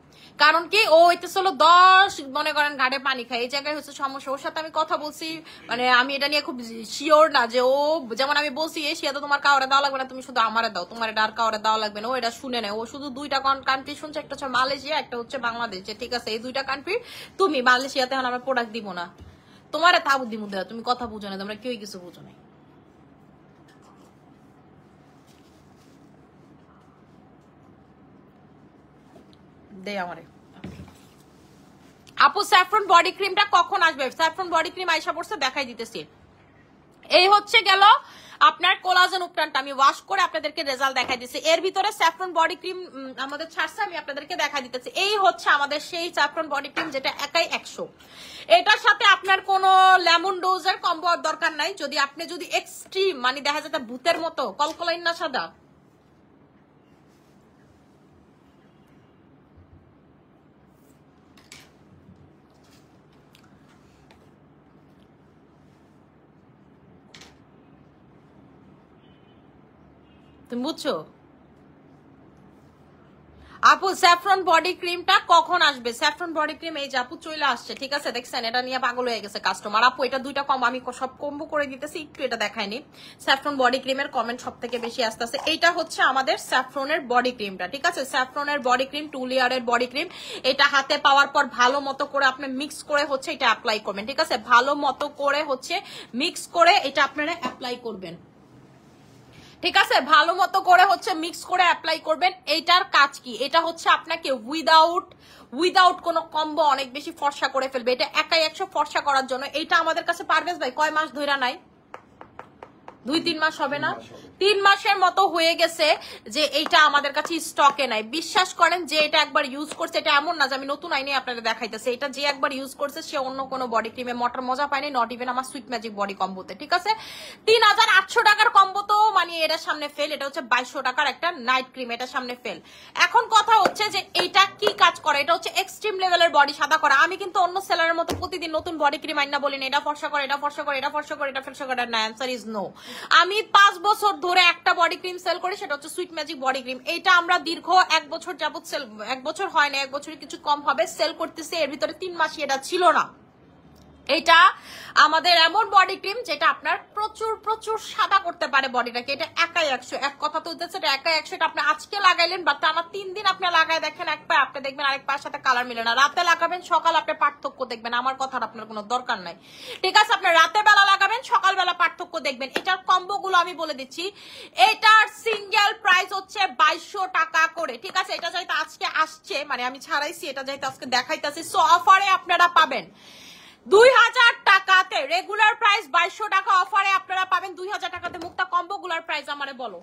কারণ কি ও হইতে ছিল 10 মনে করেন ঘাটে পানি খায়, এই জায়গায় হচ্ছে সমস্যা। ওর সাথে আমি কথা বলছি, মানে আমি এটা নিয়ে খুব শিওর না যে ও, যেমন আমি বলছি এশিয়া তো তোমার কাউরে দেওয়া লাগবে না, তুমি শুধু আমারে দাও, তোমার এটা আর কাউরে দেওয়া লাগবে না। ও এটা শুনে নেয়, ও শুধু 2টা কান্ট্রি শুনছে, একটা হচ্ছে মালয়েশিয়া, একটা হচ্ছে বাংলাদেশ, ঠিক আছে? এই 2টা কান্ট্রি তুমি, মালয়েশিয়াতে এখন আমরা প্রোডাক্ট দিব না, তোমার তা বুদ্ধি মধ্যে তুমি কথা বুঝো না, তোমরা কেউই কিছু বুঝো নাই। দে আমারে আপু, স্যাফরন বডি ক্রিমটা কখন আসবে? স্যাফরন বডি ক্রিম আইসা পড়ছে, দেখাই দিতেছি। এই হচ্ছে গেল আপনার কোলাজেন উপটানটা, আমি ওয়াশ করে আপনাদেরকে রেজাল্ট দেখাই দিচ্ছি। এর ভিতরে স্যাফরন বডি ক্রিম আমাদের ছাড়ছে, আমি আপনাদেরকে দেখাই দিতেছি। এই হচ্ছে আমাদের সেই স্যাফরন বডি ক্রিম, যেটা একাই 100। এটার সাথে আপনার কোনো লেমন ডোজের কম্বো দরকার নাই। আপনি যদি এক্সট্রিম, মানে দেখা যাচ্ছে ভূতের মতো কলকলাইন না সাদা, তুমি বুঝছো আপু? স্যাফরন বডি ক্রিমটা কখন আসবে? স্যাফরন বডি ক্রিম এই যে আপু চলে আসছে, ঠিক আছে? দেখছেন, এটা নিয়ে পাগল হয়ে গেছে কাস্টমার। আপু এটা 2টা কম, আমি সব কম্বো করে দিতেছি, একটু এটা দেখায়নি। স্যাফরন বডি ক্রিমের কমেন্ট সব থেকে বেশি আসতেছে। এইটা হচ্ছে আমাদের স্যাফরনের বডি ক্রিমটা, ঠিক আছে? স্যাফরনের বডি ক্রিম, 2 লেয়ারের বডি ক্রিম। এটা হাতে পাওয়ার পর ভালো মতো করে আপনি মিক্স করে হচ্ছে এটা অ্যাপ্লাই করবেন, ঠিক আছে? ভালো মতো করে হচ্ছে মিক্স করে এটা আপনারা অ্যাপ্লাই করবেন, ঠিক আছে? ভালো মতো করে হচ্ছে মিক্স করে অ্যাপ্লাই করবেন। এইটার কাজ কি? এটা হচ্ছে আপনাকে উইদাউট কোনো কম্বো অনেক বেশি ফর্সা করে ফেলবে। এটা একাই 100 ফর্সা করার জন্য। এইটা আমাদের কাছে পারভেজ ভাই কয় মাস ধইরা নাই? 2-3 মাস হবে না? 3 মাসের মতো হয়ে গেছে যে এইটা আমাদের কাছে স্টকে নাই। বিশ্বাস করেন, যে এটা একবার ইউজ করছে, এটা এমন না যে আমি নতুন আইনে আপনাদের দেখাইতেছে, এটা যে একবার ইউজ করছে সে অন্য কোনো বডি ক্রিমে মটার মজা পায়নি, নট ইভেন আমার সুইট ম্যাজিক বডি কম্বোতে, ঠিক আছে? 3800 টাকার কম্বো তো মানে এটার সামনে ফেল। এটা হচ্ছে 2200 টাকার একটা নাইট ক্রিম, এটার সামনে ফেল। এখন কথা হচ্ছে যে এইটা কি কাজ করে? এটা হচ্ছে এক্সট্রিম লেভেলের বডি সাদা করা। আমি কিন্তু অন্য সেলারের মতো প্রতিদিন নতুন বডি ক্রিম আইনা বলি না এটা ফর্সা করে, এটা ফর্সা করে, এটা ফর্সা করে, এটা ফর্সা করে, না, অ্যান্সার ইজ নো। আমি 5 বছর ধরে একটা বডি ক্রিম সেল করি, সেটা হচ্ছে সুইট ম্যাজিক বডি ক্রিম। এটা আমরা দীর্ঘ 1 বছর যাবত সেল, 1 বছর হয় না, 1 বছরের কিছু কম হবে সেল করতেছি। এর ভিতরে 3 মাসই এটা ছিল না, এটা আমাদের এমন বডি ক্রিম যেটা আপনার প্রচুর প্রচুর সাদা করতে পারে বডিটাকে। এটা একাই 100, এক কথা তো হচ্ছে এটা একাই 100। এটা আপনি আজকে লাগাইলেন বা টানা 3 দিন আপনি লাগায় দেখেন, এক পায়ে আপনি দেখবেন আরেক পায়ের সাথে কালার মিলে না। রাতে লাগাবেন, সকাল আপনি পার্থক্য দেখবেন। আমার কথার আপনার কোনো দরকার নাই, ঠিক আছে? আপনি রাতে বেলা লাগাবেন, সকালবেলা পার্থক্য দেখবেন। এটার কম্বো গুলো আমি বলে দিচ্ছি। এটার সিঙ্গেল প্রাইস হচ্ছে 2200 টাকা করে, ঠিক আছে? এটা যাইতে আজকে আসছে, মানে আমি ছাড়াইছি, এটা যাইতে আজকে দেখাইতেছি। সো অফারে আপনারা পাবেন 2000 টাকাতে, রেগুলার প্রাইস 2200 টাকা, অফারে আপনারা পাবেন 2000 টাকাতে। মুক্তা কম্বো গুলার প্রাইস আমারে বলো।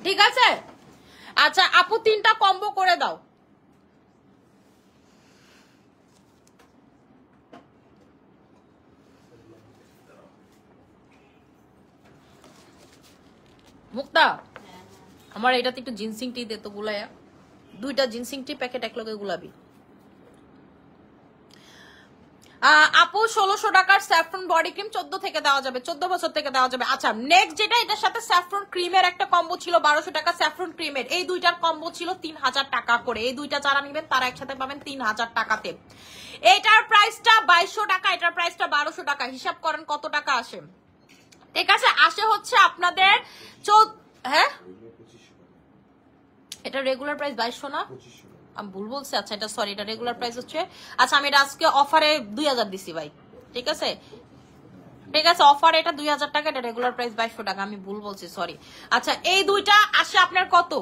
ঠিক আছে, আচ্ছা আপু 3টা কম্বো করে দাও। মুক্তা আমার এটাতে একটু জিনসিং টি দে তো, গুলায়া 2টা জিনসিং টি প্যাকেট একলগে গুলাবি। আপু 1600 টাকার স্যাফরন বডি ক্রিম 14 থেকে দেওয়া যাবে, 14 বছর থেকে দেওয়া যাবে। আচ্ছা নেক্সট যেটা, এটার সাথে স্যাফরন ক্রিমের একটা কম্বো ছিল 1200 টাকা, স্যাফরন ক্রিমের এই দুইটার কম্বো ছিল 3000 টাকা করে। এই দুইটা যারা নেবেন তারা একসাথে পাবেন 3000 টাকাতে। এটার প্রাইসটা 2200 টাকা, এটার প্রাইসটা 1200 টাকা। হিসাব করেন কত টাকা আসে, ঠিক আছে? আসে হচ্ছে আপনাদের হ্যাঁ, এটা রেগুলার প্রাইস 2200 না, আমি ভুল বলছি। আচ্ছা এটা সরি, এটা রেগুলার প্রাইস হচ্ছে। আচ্ছা আমি এটা আজকে অফারে 2000 দিছি ভাই, ঠিক আছে? ঠিক আছে, অফার এটা 2000 টাকা, এটা রেগুলার প্রাইস 2200 টাকা, আমি ভুল বলছি, সরি। আচ্ছা এই দুইটা আসে আপনার কত,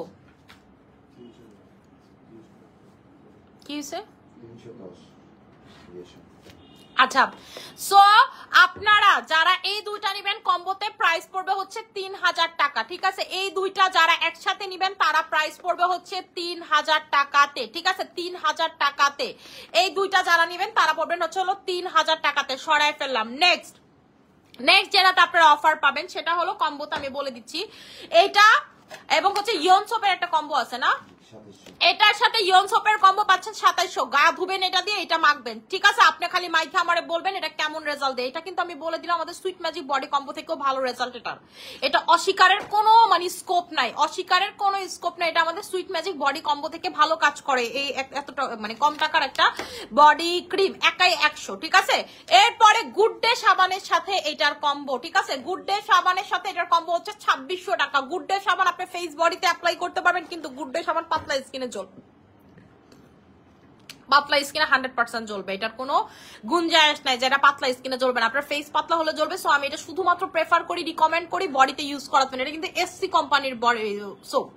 কি হয়েছে? আচ্ছা সো আপনারা যারা এই দুইটা নিবেন কম্বোতে প্রাইস পড়বে হচ্ছে 3000 টাকা, ঠিক আছে? এই দুইটা যারা একসাথে নিবেন তারা প্রাইস পড়বে হচ্ছে 3000 টাকাতে, ঠিক আছে? 3000 টাকাতে এই দুইটা যারা নিবেন তারা পড়বেন হচ্ছে হলো 3000 টাকাতে। সরাই ফেললাম। নেক্সট যেটাতে আপনারা অফার পাবেন সেটা হলো কম্বোতে আমি বলে দিচ্ছি এটা, এবং হচ্ছে ইয়ন সোপের একটা কম্বো আছে না, এটার সাথে ইয়ন সোপের কম্বো পাচ্ছেন 2700। গা ধুবেন এটা দিয়ে, এটা মাখবেন, ঠিক আছে? আপনি খালি মাইখা আমারে বলবেন এটা কেমন রেজাল্ট দেয়। এটা কিন্তু আমি বলে দিলাম আমাদের সুইট ম্যাজিক বডি কম্বো থেকেও ভালো রেজাল্ট এটার। এটা অস্বীকারের কোনো মানে স্কোপ নাই, অস্বীকারের কোনো স্কোপ নাই। এটা আমাদের সুইট ম্যাজিক বডি কম্বো থেকে ভালো কাজ করে। এই এতটা মানে কম টাকার একটা বডি ক্রিম একাই 100, ঠিক আছে? এরপরে গুড ডে সাবানের সাথে এটার কম্বো, ঠিক আছে? গুড ডে সাবানের সাথে এটার কম্বো হচ্ছে 2600 টাকা। গুড ডে সাবান আপনি ফেস বডিতে অ্যাপ্লাই করতে পারবেন, কিন্তু গুড ডে সাবান পাতলা স্কিনে জ্বলবে, পাতলা স্কিনে 100% জ্বলবে। এটার কোনো গুঞ্জাইশ নাই যেটা পাতলা স্কিনে জ্বলবে না। আপনার ফেস পাতলা হলে জ্বলবে। সো আমি এটা শুধুমাত্র প্রেফার করি, রিকমেন্ড করি বডিতে ইউজ করার জন্য। এটা কিন্তু এসসি কোম্পানির বডি সোপ,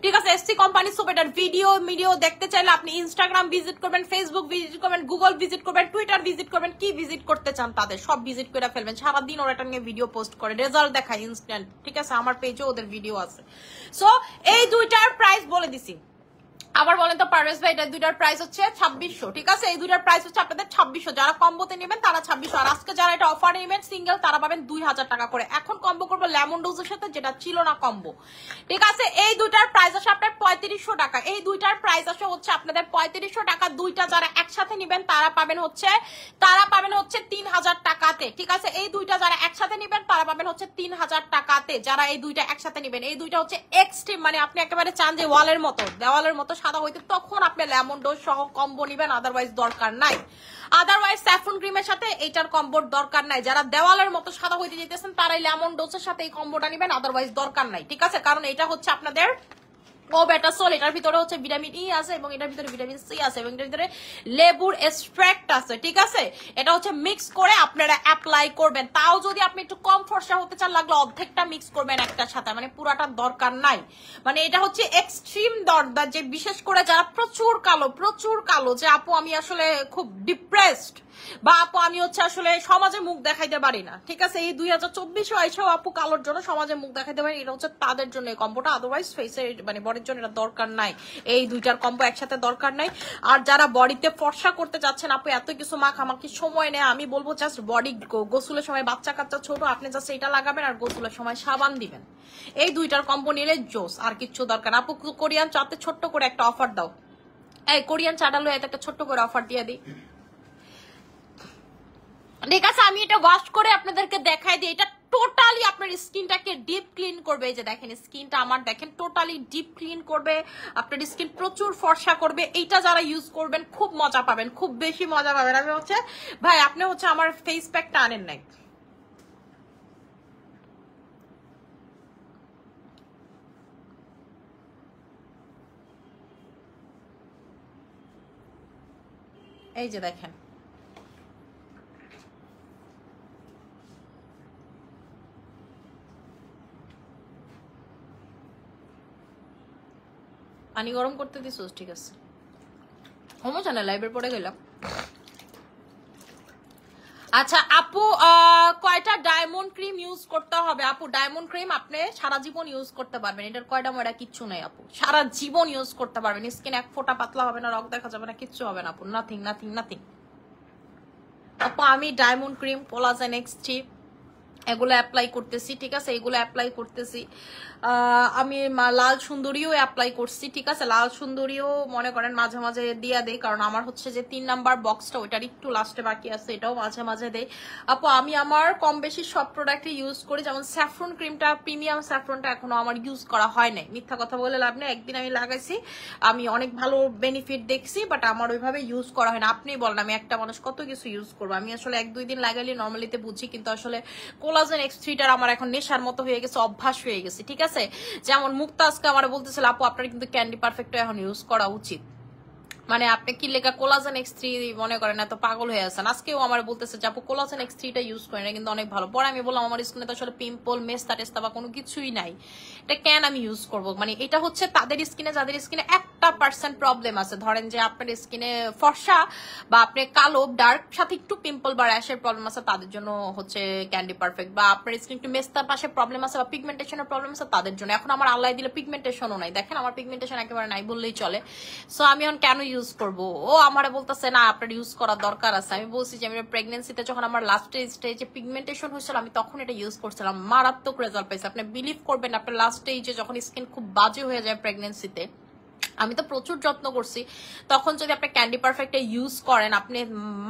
ঠিক আছে? এসসি কোম্পানির সোপ। এটার ভিডিও দেখতে চাইলে আপনি ইনস্টাগ্রাম ভিজিট করবেন, ফেসবুক ভিজিট করবেন, গুগল ভিজিট করবেন, টুইটার ভিজিট করবেন, কি ভিজিট করতে চান তাদের সব ভিজিট করে ফেলবেন। সারাদিন ওরা এটা নিয়ে ভিডিও পোস্ট করে, রেজাল্ট দেখায় ইনস্ট্যান্ট, ঠিক আছে? আমার পেজেও ওদের ভিডিও আছে। সো এই দুইটার প্রাইস বলে দিছি। আবার বলেন তো পারভেজ ভাই, এটা দুইটার প্রাইস হচ্ছে 2600, ঠিক আছে? এই দুইটার প্রাইস হচ্ছে আপনাদের 2600। যারা কম্বোতে নেবেন তারা 2600, আর আজকে যারা এটা অফারে নেবেন সিঙ্গেল তারা পাবেন 2000 টাকা করে। এখন কম্বো করবো লেমন ডোজের সাথে, যেটা ছিল না কম্বো, ঠিক আছে? এই দুইটার প্রাইস আসে আপনার 3500 টাকা। এই দুইটার প্রাইস আসে হচ্ছে আপনাদের 3500 টাকা। দুইটা যারা একসাথে নেবেন তারা পাবেন হচ্ছে 3000 টাকাতে, ঠিক আছে? এই দুইটা যারা একসাথে নেবেন তারা পাবেন হচ্ছে 3000 টাকাতে। যারা এই দুইটা একসাথে নেবেন, এই দুইটা হচ্ছে এক্সট্রিম, মানে আপনি একেবারে চান যে ওয়ালের মতো দেওয়ালের মতো সাদা হইতে, তখন আপনি লেমন ডোজ সহ কম্বো নিবেন, আদারওয়াইজ দরকার নাই। আদারওয়াইজ স্যাফরন ক্রিমের সাথে এইটার কম্বোর দরকার নাই। যারা দেওয়ালের মতো সাদা হইতে যেতেছেন তারাই লেমন ডোজের সাথে এই কম্বোটা নিবেন, আদারওয়াইজ দরকার নাই, ঠিক আছে? কারণ এটা হচ্ছে আপনাদের ও বেটাসোল, এটার ভিতরে হচ্ছে ভিটামিন ই আছে এবং এটার ভিতরে ভিটামিন সি আছে এবং এটার ভিতরে লেবুর এক্সট্রাক্ট আছে, ঠিক আছে? এটা হচ্ছে মিক্স করে আপনারা অ্যাপ্লাই করবেন। তাও যদি আপনি একটু কম ফর্সা হতে চান লাগলে অর্ধেকটা মিক্স করবেন একটার সাথে, মানে পুরাটার দরকার নাই। মানে এটা হচ্ছে এক্সট্রিম দরকার, যে বিশেষ করে যারা প্রচুর কালো, যে আপু আমি আসলে খুব ডিপ্রেসড, বা আপু আমি হচ্ছে আসলে সমাজে মুখ দেখাইতে পারি না, ঠিক আছে? এই 2024 আইসাও আপু কালোর জন্য সমাজে মুখ দেখাইতে পারি, এটা হচ্ছে তাদের জন্য এই কম্বোটা। আদারওয়াইজ ফেসের মানে বডির জন্য এটা দরকার নাই। এই দুইটার কম্বো একসাথে দরকার নাই। আর যারা বডিতে ফর্সা করতে যাচ্ছেন, আপু এত কিছু মাখামাখি সময় নেই, আমি বলবো জাস্ট বডি গোসলের সময়, বাচ্চা কাচ্চা ছোট, আপনি জাস্ট এটা লাগাবেন আর গোসলের সময় সাবান দিবেন। এই দুইটার কম্বো নিলে জোস, আর কিচ্ছু দরকার না। আপু কোরিয়ান চাতে ছোট্ট করে একটা অফার দাও, এই কোরিয়ান চাটা লয়ে একটা ছোট্ট করে অফার দিয়ে দিই। ঠিক আছে, আমি এটা ওয়াশ করে আপনাদেরকে দেখাই দিই। এটা টোটালি আপনার স্কিনটাকে ডিপ ক্লিন করবে। এই যে দেখেন স্কিনটা আমার, দেখেন টোটালি ডিপ ক্লিন করবে, আপনার স্কিন প্রচুর ফর্সা করবে। এইটা যারা ইউজ করবেন খুব মজা পাবেন, খুব বেশি মজা পাবেন। আমি হচ্ছে ভাই আপনি হচ্ছে আমার ফেস প্যাকটা আনেন নাই, এই যে দেখেন পানি গরম করতে দিছোস, ঠিক আছে সমস্যা না, লাইভের পরে গেলাম। আচ্ছা আপু, কয়টা ডায়মন্ড ক্রিম ইউজ করতে হবে? আপু ডায়মন্ড ক্রিম আপনি সারা জীবন ইউজ করতে পারবেন, এটার কয়টা ময়টা কিচ্ছু নাই আপু, সারা জীবন ইউজ করতে পারবেন। স্কিন এক ফোঁটা পাতলা হবে না, রক দেখা যাবে না, কিচ্ছু হবে না আপু, নাথিং নাথিং নাথিং। আপু আমি ডায়মন্ড ক্রিম, কোলাজেন X3 এগুলো অ্যাপ্লাই করতেছি, ঠিক আছে, এগুলো অ্যাপ্লাই করতেছি। আমি লাল সুন্দরীও অ্যাপ্লাই করছি, ঠিক আছে, লাল সুন্দরীও মনে করেন মাঝে মাঝে দিয়া দেই, কারণ আমার হচ্ছে যে 3 নাম্বার বক্সটা ওইটার একটু লাস্টে বাকি আছে, এটাও মাঝে মাঝে দেই। আপু আমি আমার কম বেশি সব প্রোডাক্টে ইউজ করি, যেমন স্যাফরন ক্রিমটা, প্রিমিয়াম স্যাফরনটা এখনো আমার ইউজ করা হয় নাই, মিথ্যা কথা বলে লাভ নেই। একদিন আমি লাগাইছি, আমি অনেক ভালো বেনিফিট দেখছি, বাট আমার ওইভাবে ইউজ করা হয় না। আপনি বলেন আমি একটা মানুষ কত কিছু ইউজ করবো, আমি আসলে 1-2 দিন লাগাইলে নর্মালিতে বুঝি, কিন্তু আসলে কোলাজেন X3টার আমার এখন নেশার মতো হয়ে গেছে, অভ্যাস হয়ে গেছে, ঠিক আছে। যেমন মুক্তা আজকে আমার বলতেছিল আপু আপনার কিন্তু ক্যান্ডি পারফেক্ট এখন ইউজ করা উচিত, মানে আপনি কি লেখা কোলাজেন X3 মনে করেন এত পাগল হয়ে আছেন। আজকেও আমার বলতেছে যে আপু কোলাজেন X3টা ইউজ করেন, এটা কিন্তু অনেক ভালো। পরে আমি বললাম আমার স্কিনে তো আসলে পিম্পল, মেস্তা টেস্তা বা কোনো কিছুই নাই, এটা কেন আমি ইউজ করব? মানে এটা হচ্ছে তাদের স্কিনে, যাদের স্কিনে 1% প্রবলেম আছে, ধরেন যে আপনার স্কিনে ফর্সা বা আপনি কালো ডার্ক সাথে একটু পিম্পল বা র্যাশের প্রবলেম আছে, তাদের জন্য হচ্ছে ক্যান্ডি পারফেক্ট। বা আপনার স্কিন একটু মেস্তার পাশে প্রবলেম আছে বা পিগমেন্টেশনের প্রবলেম আছে, তাদের জন্য। এখন আমার আল্লাহ দিলে পিগমেন্টেশনও নাই, দেখেন আমার পিগমেন্টেশন একেবারে নাই বললেই চলে। সো আমি এখন কেন ইউজ করবো? ও আমার বলতেছে না আপনার ইউজ করার দরকার আছে। আমি বলছি যে আমি প্রেগনেন্সিতে যখন আমার লাস্ট স্টেজে পিগমেন্টেশন হয়েছিল, আমি তখন এটা ইউজ করছিলাম, মারাত্মক রেজাল্ট পাইছি। আপনি বিলিভ করবেন, আপনার লাস্ট স্টেজে যখন স্কিন খুব বাজে হয়ে যায় প্রেগনেন্সিতে, আমি তো প্রচুর যত্ন করছি, তখন যদি আপনি ক্যান্ডি পারফেক্ট ইউজ করেন আপনি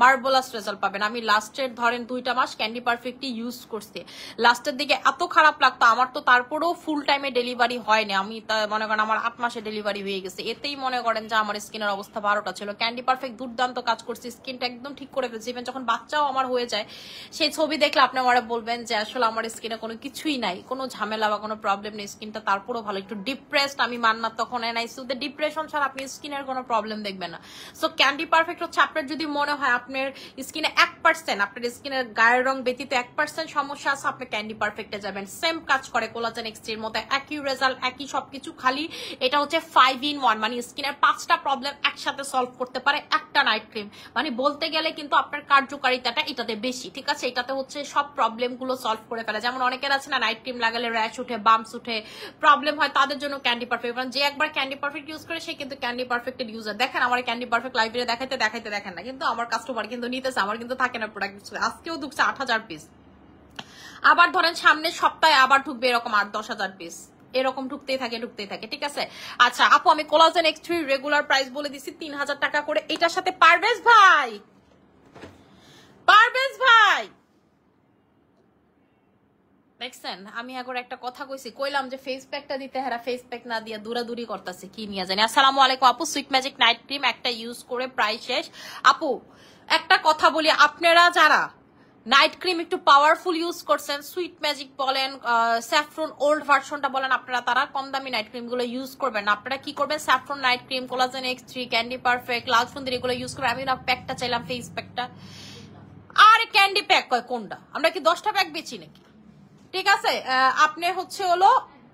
মার্ভেলাস রেজাল্ট পাবেন। আমি লাস্টের ধরেন 2টা মাস ক্যান্ডি পারফেক্ট ইউজ করছি, লাস্টের দিকে এত খারাপ লাগতো আমার, তো তারপরেও ফুল টাইমে ডেলিভারি হয়নি, আমি মনে করেন আমার 8 মাসে ডেলিভারি হয়ে গেছে। এতেই মনে করেন যে আমার স্কিনের অবস্থা 12টা ছিল। ক্যান্ডি পারফেক্ট দুর্দান্ত কাজ করছে, স্কিনটা একদম ঠিক করে ফেলছে। ইভেন যখন বাচ্চাও আমার হয়ে যায়, সেই ছবি দেখলে আপনি আমার বলবেন যে আসলে আমার স্কিনে কোনো কিছুই নাই, কোনো ঝামেলা বা কোনো প্রবলেম নেই, স্কিনটা তারপরেও ভালো। একটু ডিপ্রেসড আমি মান্নাত তখন এনআইসিউতে, ডিপ্রেশন ছাড়া আপনি স্কিনের কোনো প্রবলেম দেখবেন না। সো ক্যান্ডি পারফেক্ট হচ্ছে আপনার যদি মনে হয় আপনার স্কিনে 1%, আপনার স্কিনের গায়ের রং ব্যতীত 1% সমস্যা আছে, আপনি ক্যান্ডি পারফেক্টে যাবেন। সেম কাজ করে কোলাজেন X3 এর মতো, একই রেজাল্ট, একই সবকিছু, খালি এটা হচ্ছে 5 in 1, মানে স্কিনের 5টা প্রবলেম একসাথে সলভ করতে পারে একটা নাইট ক্রিম। মানে বলতে গেলে কিন্তু আপনার কার্যকারিতাটা এটাতে বেশি, ঠিক আছে। এটাতে হচ্ছে সব প্রবলেম গুলো সলভ করে ফেলে। যেমন অনেকের আছে না নাইট ক্রিম লাগালে র্যাশ উঠে, বাম্পস উঠে, প্রবলেম হয়, তাদের জন্য ক্যান্ডি পারফেক্ট। যে একবার ক্যান্ডি পারফেক্ট ইউজ করে সে কিন্তু ক্যান্ডি পারফেক্টের ইউজার। দেখেন আমার ক্যান্ডি পারফেক্ট লাইব্রেরি দেখাইতে দেখাইতে দেখেন না, কিন্তু আমার কাস্টমার কিন্তু নিতেছে, আমার কিন্তু থাকে না প্রোডাক্ট। আজকেও ঢুকছে 8000 পিস, আবার ধরেন সামনের সপ্তাহে আবার ঢুকবে এরকম 8-10,000 পিস, এরকম ঢুকতেই থাকে, ঠিক আছে। আচ্ছা আপু আমি কোলাজেন X3 রেগুলার প্রাইস বলে দিচ্ছি 3000 টাকা করে। এটার সাথে পারভেজ ভাই দেখছেন আমি এখন একটা কথা কইলাম যে ফেস প্যাকটা দিতে, হ্যাঁ ফেস প্যাক না দিয়া দূরাদূরি করতেছে, কি নিয়ে জানি। আসসালামু আলাইকুম আপু, সুইট ম্যাজিক নাইট ক্রিম একটা ইউজ করে প্রায় শেষ। আপু একটা কথা বলি, আপনারা যারা নাইট ক্রিম একটু পাওয়ারফুল ইউজ করছেন, সুইট ম্যাজিক বলেন, স্যাফরন ওল্ড ভার্সনটা বলেন, আপনারা তারা কম দামি নাইট ক্রিম গুলো ইউজ করবেন না। আপনারা কি করবেন, saffron night cream, collagen X3, candy perfect, Lal Sundar এগুলো ইউজ করবেন। আমি না প্যাকটা চাইলাম, ফেস প্যাকটা। আরে ক্যান্ডি প্যাক কয় কোনটা? আমরা কি 10টা প্যাক বেচি নাকি? ঠিক আছে, আপনি হচ্ছে হলো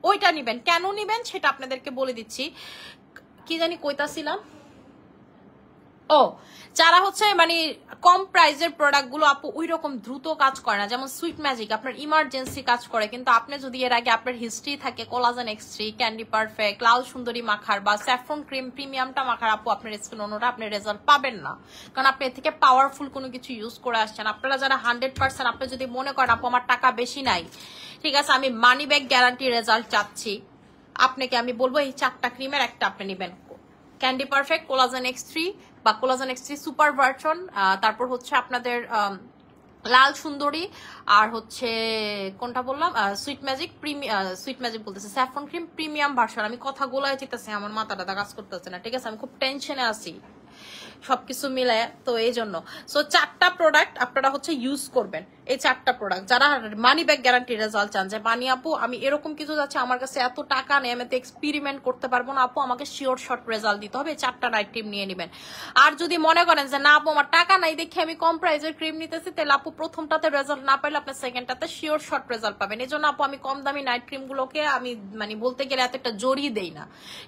ওইটা নিবেন। কেন নিবেন সেটা আপনাদেরকে বলে দিচ্ছি। কি জানি কইতাছিলাম, ও যারা হচ্ছে মানে কম প্রাইজের প্রোডাক্ট গুলো আপু ওই রকম দ্রুত কাজ করে না, যেমন সুইট ম্যাজিক আপনার ইমার্জেন্সি কাজ করে, কিন্তু আপনি যদি এর আগে আপনার হিস্ট্রি থাকে collagen X3, candy perfect, Lal সুন্দরী মাখার বা স্যাফরন ক্রিম প্রিমিয়ামটা মাখার, আপু আপনার স্কিন অন্যটা আপনি রেজাল্ট পাবেন না, কারণ আপনি এর থেকে পাওয়ারফুল কোনো কিছু ইউজ করে আসছেন। আপনারা যারা 100% আপনি যদি মনে করেন আপু আমার টাকা বেশি নাই, ঠিক আছে আমি মানি ব্যাগ গ্যারান্টি রেজাল্ট চাচ্ছি, আপনাকে আমি বলবো এই 4টা ক্রিমের একটা আপনি নেবেন, ক্যান্ডি পারফেক্ট কোলাজেন X3 বা কোলাজেন X3 সুপার ভার্সন, তারপর হচ্ছে আপনাদের লাল সুন্দরী, আর হচ্ছে কোনটা বললাম সুইট ম্যাজিক সুইট ম্যাজিক বলতেছে স্যাফরন ক্রিম প্রিমিয়াম ভার্সন। আমি কথা গোলায় যেতেছে, আমার মাথাটা কাজ করতেছে না, ঠিক আছে? আমি খুব টেনশনে আছি সবকিছু মিলে, তো এই জন্য সো 4টা প্রোডাক্ট আপনারা হচ্ছে ইউজ করবেন। এই 4টা প্রোডাক্ট যারা মানি ব্যাক গ্যারান্টি রেজাল্ট চান, যে মানি আপু আমি এরকম কিছু যাচ্ছে, আমার কাছে এত টাকা নেই, আমি তো এক্সপেরিমেন্ট করতে পারবো না আপু, আমাকে শিওর শর্ট রেজাল্ট দিতে হবে, 4টা নাইট ক্রিম নিয়ে নেবেন। আর যদি মনে করেন যে না আপু আমার টাকা নাই দেখে আমি কম প্রাইসের ক্রিম নিতেছি, তাহলে আপু প্রথমটাতে রেজাল্ট না পাইলে আপনার সেকেন্ডটাতে শিওর শর্ট রেজাল্ট পাবেন। এই জন্য আপু আমি কম দামি নাইট ক্রিম গুলোকে আমি মানে বলতে গেলে এত একটা জড়িয়ে দেই না,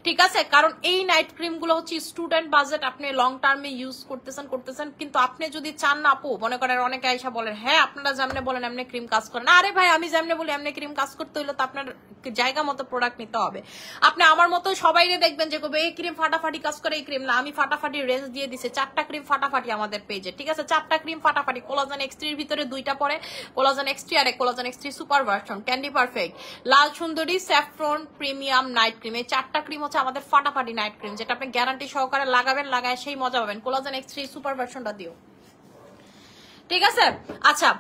ঠিক আছে? কারণ এই নাইট ক্রিম গুলো হচ্ছে স্টুডেন্ট বাজেট, আপনি লং টার্মে ইউজ করতেছেন, কিন্তু আপনি যদি চান না আপু, মনে করেন অনেকে আইসা বলেন হ্যাঁ আপনারা যেমনে বলেন এমনি ক্রিম কাজ করে না, আরে ভাই আমি যেমনে বলি এমনি ক্রিম কাজ করতে হইলে তো আপনার জায়গা মতো প্রোডাক্ট নিতে হবে। আপনি আমার মতো সবাই দেখবেন যে এই ক্রিম ফাটাফাটি কাজ করে, এই ক্রিম না, আমি ফাটাফাটি রেঞ্জ দিয়ে দিছি, 4টা ক্রিম ফাটাফাটি আমাদের পেজে, ঠিক আছে? 4টা ক্রিম ফাটাফাটি, কোলাজেন X3 এর ভিতরে 2টা পরে, কোলাজেন X3 আর collagen X3 super version, candy perfect, Lal Sundari, saffron premium night cream. এই 4টা ক্রিম হচ্ছে আমাদের ফাটাফাটি নাইট ক্রিম, যেটা আপনি গ্যারান্টি সহকারে লাগাবেন, লাগায় সেই মজা পাবেন। কোলাজেন X3 সুপার ভার্সনটা দিও, ঠিক আছে? আচ্ছা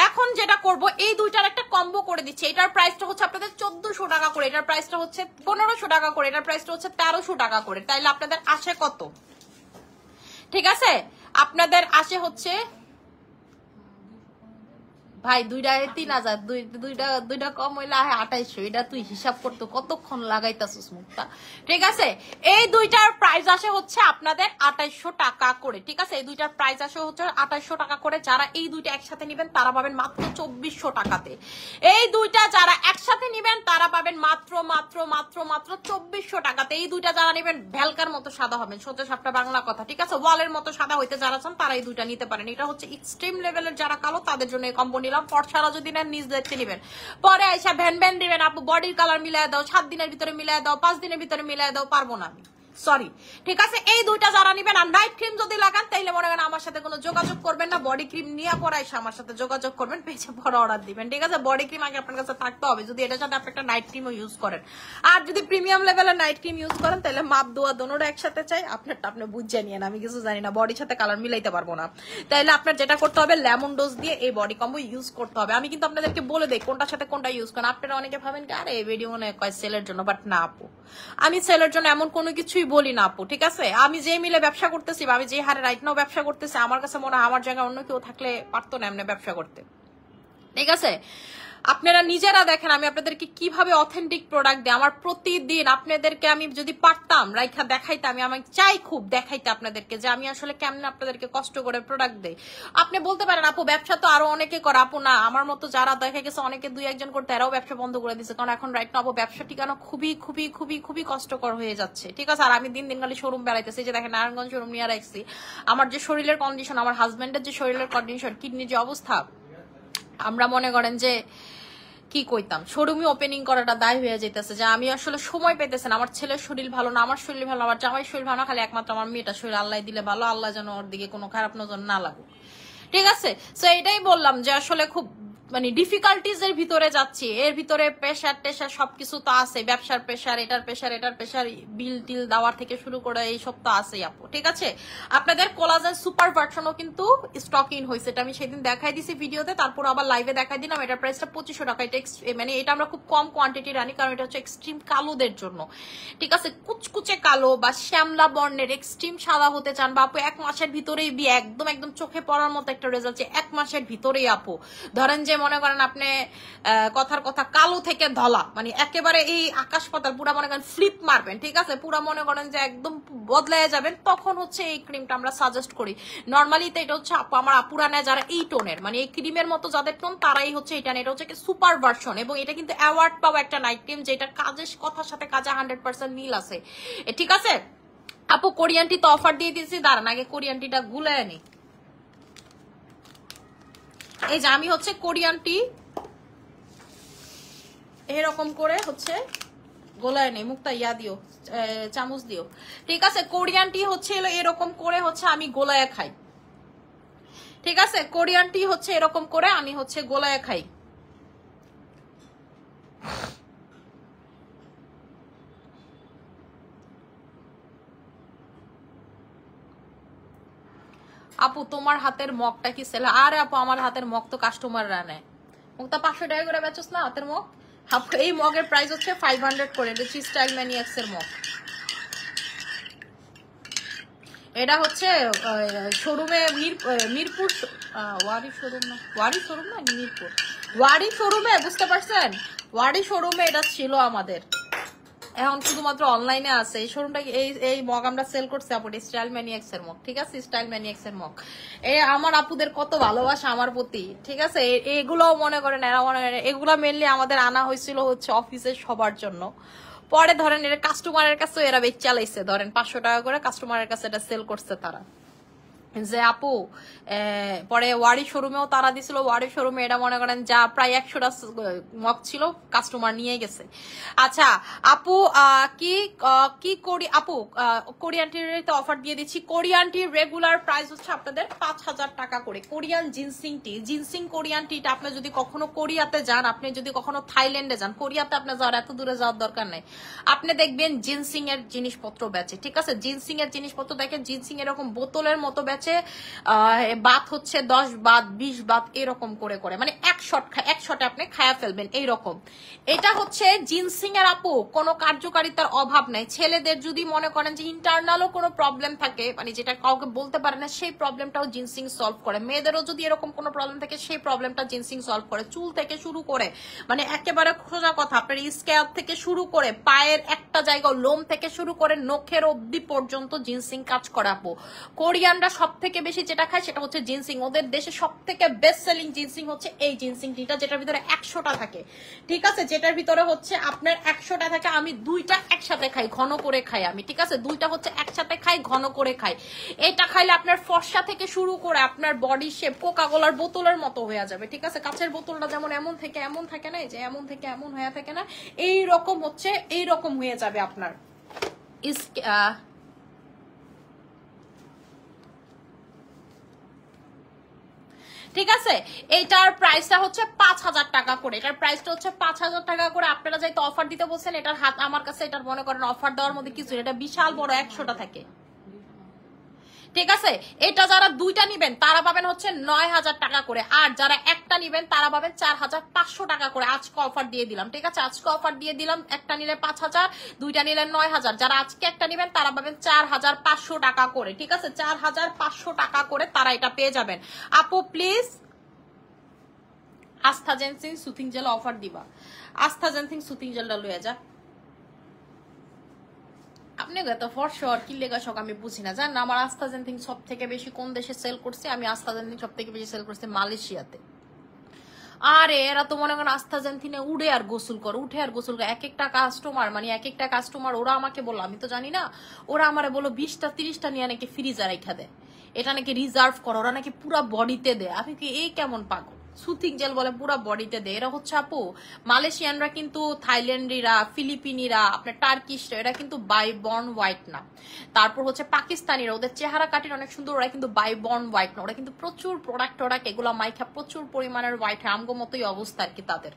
এখন যেটা করব, এই দুইটার একটা কম্বো করে দিচ্ছি। এটার প্রাইসটা হচ্ছে আপনাদের 1400 টাকা করে, এটার প্রাইসটা হচ্ছে 1500 টাকা করে, এটার প্রাইসটা হচ্ছে 1300 টাকা করে। তাইলে আপনাদের আসে কত? ঠিক আছে, আপনাদের আসে হচ্ছে ভাই 3000, দুইটা কম হইলে 2800। এটা তুই হিসাব করতে কতক্ষণ লাগাইতাছিস মুখটা, ঠিক আছে? এই দুইটার প্রাইস আসে হচ্ছে আপনাদের 2800 টাকা করে, ঠিক আছে? এই দুইটার প্রাইস আসে হচ্ছে 2800 টাকা করে। যারা এই দুইটা একসাথে নিবেন তারা পাবেন মাত্র 2400 টাকাতে। এই দুইটা যারা একসাথে নিবেন তারা পাবেন মাত্র মাত্র মাত্র মাত্র 2400 টাকাতে। এই দুইটা যারা নিবেন ভেলকার মতো সাদা হবেন, সোজা সাপটা বাংলা কথা, ঠিক আছে? ওয়ালের মতো সাদা হইতে যারা চান তারা এই দুইটা নিতে পারেন। এটা হচ্ছে এক্সট্রিম লেভেলের যারা কালো তাদের জন্য এই কম্বো নিলাম। পরছাড়া যদি নেন নিজ দেখতে নিবেন, পরে আইসা ভ্যান ভ্যান দিবেন আপু বডির কালার মিলাই দাও, 7 দিনের ভিতরে মিলাই দাও, 5 দিনের ভিতরে মিলাই দাও, পারবো না আমি, সরি, ঠিক আছে? এই দুইটা যারা নিবেন আর নাইট ক্রিম যদি লাগান তাইলে মনে করেন আমার সাথে কোনো যোগাযোগ করবেন না, বডি ক্রিম নিয়ে পরে এসে আমার সাথে যোগাযোগ করবেন, পেজে পরে অর্ডার দিবেন, ঠিক আছে? বডি ক্রিম আগে আপনার কাছে থাকতে হবে যদি এটার সাথে আপনি একটা নাইট ক্রিমও ইউজ করেন। আর যদি প্রিমিয়াম লেভেলের নাইট ক্রিম ইউজ করেন তাহলে মাপ দোয়া দোনোটা একসাথে চাই, আপনারটা আপনি বুঝে নিয়েন, আমি কিছু জানি না, বডির সাথে কালার মিলাইতে পারবো না। তাইলে আপনার যেটা করতে হবে লেমন ডোজ দিয়ে এই বডি কম্বো ইউজ করতে হবে। আমি কিন্তু আপনাদেরকে বলে দেই কোনটার সাথে কোনটা ইউজ করেন। আপনারা অনেকে ভাবেন কি আরে এই ভিডিও মনে হয় সেলের জন্য, বাট না আপু, আমি সেলের জন্য এমন কোনো কিছুই বলি না আপু, ঠিক আছে? আমি যে মিলে ব্যবসা করতেছি বা আমি যে হারে রাইট নাও ব্যবসা করতেছি, আমার কাছে মনে হয় আমার জায়গায় অন্য কেউ থাকলে পারতো না এমনি ব্যবসা করতে, ঠিক আছে? আপনারা নিজেরা দেখেন আমি আপনাদেরকে কিভাবে অথেন্টিক প্রোডাক্ট দিই। আমার প্রতিদিন আপনাদেরকে আমি যদি পারতাম রাইখা দেখাইতে, আমি চাই খুব দেখাইতে আপনাদেরকে যে আমি আসলে কেমনে আপনাদেরকে কষ্ট করে প্রোডাক্ট দেই। আপনি বলতে পারেন আপু ব্যবসা তো আরো অনেকে করে, আপু না, আমার মতো যারা দেখা গেছে অনেকে 2-1 করতে এরাও ব্যবসা বন্ধ করে দিচ্ছে, কারণ এখন রাইট না আপু ব্যবসা টিকানো খুবই খুবই খুবই খুবই কষ্টকর হয়ে যাচ্ছে, ঠিক আছে? আর আমি দিন দিন খালি শোরুম বেড়াইতেছি, যে দেখেন নারায়ণগঞ্জ শোরুম নিয়ে রাখছি। আমার যে শরীরের কন্ডিশন, আমার হাজবেন্ডের যে শরীরের কন্ডিশন, কিডনির যে অবস্থা, আমরা মনে করেন যে কি কইতাম, শোরুমই ওপেনিং করাটা দায় হয়ে যেতেছে, যে আমি আসলে সময় পেতেছেন। আমার ছেলের শরীর ভালো না, আমার শরীর ভালো, আমার জামাই শরীর ভালো না, খালি একমাত্র আমার মেয়েটার শরীর আল্লাহ দিলে ভালো, আল্লাহ যেন ওর দিকে কোনো খারাপ নজর না লাগুক, ঠিক আছে? তো এটাই বললাম যে আসলে খুব মানে ডিফিকাল্টিজ এর ভিতরে যাচ্ছি, এর ভিতরে প্রেশার টেশার সবকিছু তো আছে, ব্যবসার প্রেশার, এটার প্রেশার, বিল টিল দেওয়ার থেকে শুরু করে এই সব তো আছেই আপু, ঠিক আছে? আপনাদের কোলাজেন সুপার ভার্সনও কিন্তু স্টক ইন হয়েছে, এটা আমি সেদিন দেখাই দিছি ভিডিওতে, তারপর আবার লাইভে দেখাই দিলাম। এটার প্রাইসটা 2500 টাকা। এটা মানে এটা আমরা খুব কম কোয়ান্টিটি রানি, কারণ এটা হচ্ছে এক্সট্রিম কালোদের জন্য, ঠিক আছে? কুচকুচে কালো বা শ্যামলা বর্ণের এক্সট্রিম সাদা হতে চান বা আপু 1 মাসের ভিতরেই একদম একদম চোখে পড়ার মতো একটা রেজাল্ট, 1 মাসের ভিতরেই আপু ধরেন যে মনে করেন আপনি কথার কথা কালো থেকে ধলা, মানে একেবারে এই আকাশ পাতাল পুরা মনে করেন ফ্লিপ মারবেন, ঠিক আছে? পুরা মনে করেন যে একদম বদলায় যাবেন, তখন হচ্ছে এই ক্রিমটা আমরা সাজেস্ট করি। নর্মালি তো এটা হচ্ছে আমার আপুরা নেয় যারা এই টোনের, মানে এই ক্রিমের মতো যাদের টোন তারাই হচ্ছে এটা নেয়। এটা হচ্ছে সুপার ভার্সন এবং এটা কিন্তু অ্যাওয়ার্ড পাওয়া একটা নাইট ক্রিম, যেটা কাজের কথার সাথে কাজে 100% মিল আছে, ঠিক আছে? আপু কোরিয়ানটি তো অফার দিয়ে দিয়েছি, দাঁড়ান আগে কোরিয়ানটিটা গুলায় নি। এই যে আমি হচ্ছে কোরিয়ানটি এরকম করে হচ্ছে গোলায় নেই, মুখটা ইয়া দিও, চামচ দিও, ঠিক আছে? কোরিয়ানটি হচ্ছে এরকম করে হচ্ছে আমি গোলায় খাই, ঠিক আছে? কোরিয়ানটি হচ্ছে এরকম করে আমি হচ্ছে গোলায় খাই। আপু তোমার হাতের মগটা কি সেল? আরে আপু আমার হাতের মগ তো কাস্টমাররা নেয়। মগটা 500 টাকা করে বেচোস না হাতের মগ? আপু এই মগের প্রাইস হচ্ছে 500 করে। এটা হচ্ছে স্টাইল ম্যানিয়াক্স এর মগ। এটা হচ্ছে শোরুমে মিরপুর ওয়ারি শোরুম না, ওয়ারি শোরুম না মিরপুর, ওয়ারি শোরুমে, বুঝতে পারছেন? ওয়ারি শোরুমে এটা ছিল আমাদের, এখন শুধুমাত্র অনলাইনে আছে এই শোরুমটা। এই মগ আমরা সেল করছি আপু, স্টাইল ম্যানিয়াক্স এর মগ, ঠিক আছে? স্টাইল ম্যানিয়াক্স এর মগ। আমার আপুদের কত ভালোবাসা আমার প্রতি, ঠিক আছে? এগুলো মনে করেন, এরা মনে করেন এগুলো মেনলি আমাদের আনা হয়েছিল হচ্ছে অফিসের সবার জন্য। পরে ধরেন এর কাস্টমারের কাছে এরা বেচ চালাইছে, ধরেন 500 টাকা করে কাস্টমারের কাছে এটা সেল করছে তারা। যে আপু পরে ওয়ারি শোরুমেও তারা দিছিল, ওয়ারি শোরুমে এটা মনে করেন যা প্রায় 100টা মগ ছিল, কাস্টমার নিয়ে গেছে। আচ্ছা আপু কি করি আপু, কোরিয়ান টির অফার দিয়ে দিচ্ছি। কোরিয়ান টির রেগুলার প্রাইস হচ্ছে আপনাদের 5000 টাকা করে। কোরিয়ান জিনসিং টি, জিনসিং কোরিয়ান টিটা আপনি যদি কখনো কোরিয়াতে যান, আপনি যদি কখনো থাইল্যান্ডে যান, কোরিয়াতে আপনার যাওয়ার এত দূরে যাওয়ার দরকার নেই, আপনি দেখবেন জিনসিং এর জিনিসপত্র বেচে, ঠিক আছে? জিনসিং এর জিনিসপত্র দেখেন, জিনসিং এরকম বোতলের মতো বেচে, বাত হচ্ছে 10 বাত 20 বাত এরকম করে করে, মানে এক শটে আপনি খায়া ফেলবেন এইরকম। এটা হচ্ছে জিনসিং এর আপু, কোনো কার্যকারিতার অভাব নাই। ছেলেদের যদি মনে করেন যে ইন্টারনালও কোনো প্রবলেম থাকে, মানে যেটা কাউকে বলতে পারে না, সেই প্রবলেমটাও জিনসিং সলভ করে। মেয়েদেরও যদি এরকম কোনো প্রবলেম থাকে, সেই প্রবলেমটা জিনসিং সলভ করে। চুল থেকে শুরু করে, মানে একেবারে খোঁজা কথা, আপনার স্ক্যাল্প থেকে শুরু করে পায়ের একটা জায়গা, লোম থেকে শুরু করে নখের অবধি পর্যন্ত জিনসিং কাজ করে আপু। কোরিয়ানরা সব থেকে বেশি যেটা খায় সেটা হচ্ছে জিনসিং। ওদের দেশে সব থেকে বেস্ট সেলিং জিনসিং হচ্ছে এই জিনসিং টিটা, যেটার ভিতরে 100টা থাকে, ঠিক আছে? যেটার ভিতরে হচ্ছে আপনার 100টা থাকে। আমি 2টা একসাথে খাই, ঘন করে খাই আমি, ঠিক আছে? 2টা হচ্ছে একসাথে খাই, ঘন করে খাই। এটা খাইলে আপনার ফর্সা থেকে শুরু করে আপনার বডি শেপ কোকা কোলার বোতলের মতো হয়ে যাবে, ঠিক আছে? কাঁচের বোতলটা যেমন এমন থেকে এমন থাকে না, যে এমন থেকে এমন হয়ে থাকে না, এই রকম হচ্ছে এইরকম হয়ে যাবে আপনার। ঠিক আছে, এটার প্রাইসটা হচ্ছে 5000 টাকা করে। এটার প্রাইসটা হচ্ছে 5000 টাকা করে। আপনারা যাইতে অফার দিতে বলছেন, এটার হাত আমার কাছে, এটার মনে করেন অফার দেওয়ার মধ্যে কিছু, এটা বিশাল বড় 100টা থাকে, ঠিক আছে? এটা যারা 2টা নিবেন তারা পাবেন হচ্ছে 9000 টাকা করে, আর যারা একটা নিবেন তারা পাবেন 4500 টাকা করে। আজকে অফার দিয়ে দিলাম, ঠিক আছে? আজকে অফার দিয়ে দিলাম, একটা নিলে 5000, 2টা নিলে 9000। যারা আজকে একটা নিবেন তারা পাবেন 4500 টাকা করে, ঠিক আছে? 4500 টাকা করে তারা এটা পেয়ে যাবেন। আপু প্লিজ আস্থা জেনসিং সুথিং জেল অফার দিবা, আস্থা জেনসিং সুথিং জেলটা লইয়া যা। আপনি তো ফর শিওর কি লেগা শখ আমি বুঝি না, জান? আমার আস্থা জেনথিং সব থেকে বেশি কোন দেশে সেল করছে? আমি আস্থা জেনথিং সব থেকে বেশি সেল করছি মালয়েশিয়াতে। আরে এরা তো মনে করেন আস্থা জেনথিনে উঠে আর গোসল করে, উঠে আর গোসল করে। এক একটা কাস্টমার, মানে এক একটা কাস্টমার, ওরা আমাকে বললো, আমি তো জানি না, ওরা আমারে বললো 20টা 30টা নিয়ে নাকি ফ্রিজার রেখা দেয়, এটা নাকি রিজার্ভ করো, ওরা নাকি পুরা বডিতে দেয়। আমি কি এই কেমন পাগল? সুথিং জেল বলে পুরা বডিতে দেয়। এরা হচ্ছে আপু মালয়েশিয়ানরা কিন্তু, থাইল্যান্ডিরা, ফিলিপিনিরা, আপনার টার্কিশরা, এরা কিন্তু বাই বর্ন হোয়াইট না। তারপর হচ্ছে পাকিস্তানিরা, ওদের চেহারা কাটির অনেক সুন্দর, ওরা কিন্তু বাই বর্ন হোয়াইট না। ওরা কিন্তু প্রচুর প্রোডাক্ট, ওরা এগুলো মাইখা প্রচুর পরিমাণের হোয়াইট হয়, আমগো মতোই অবস্থা আর কি তাদের।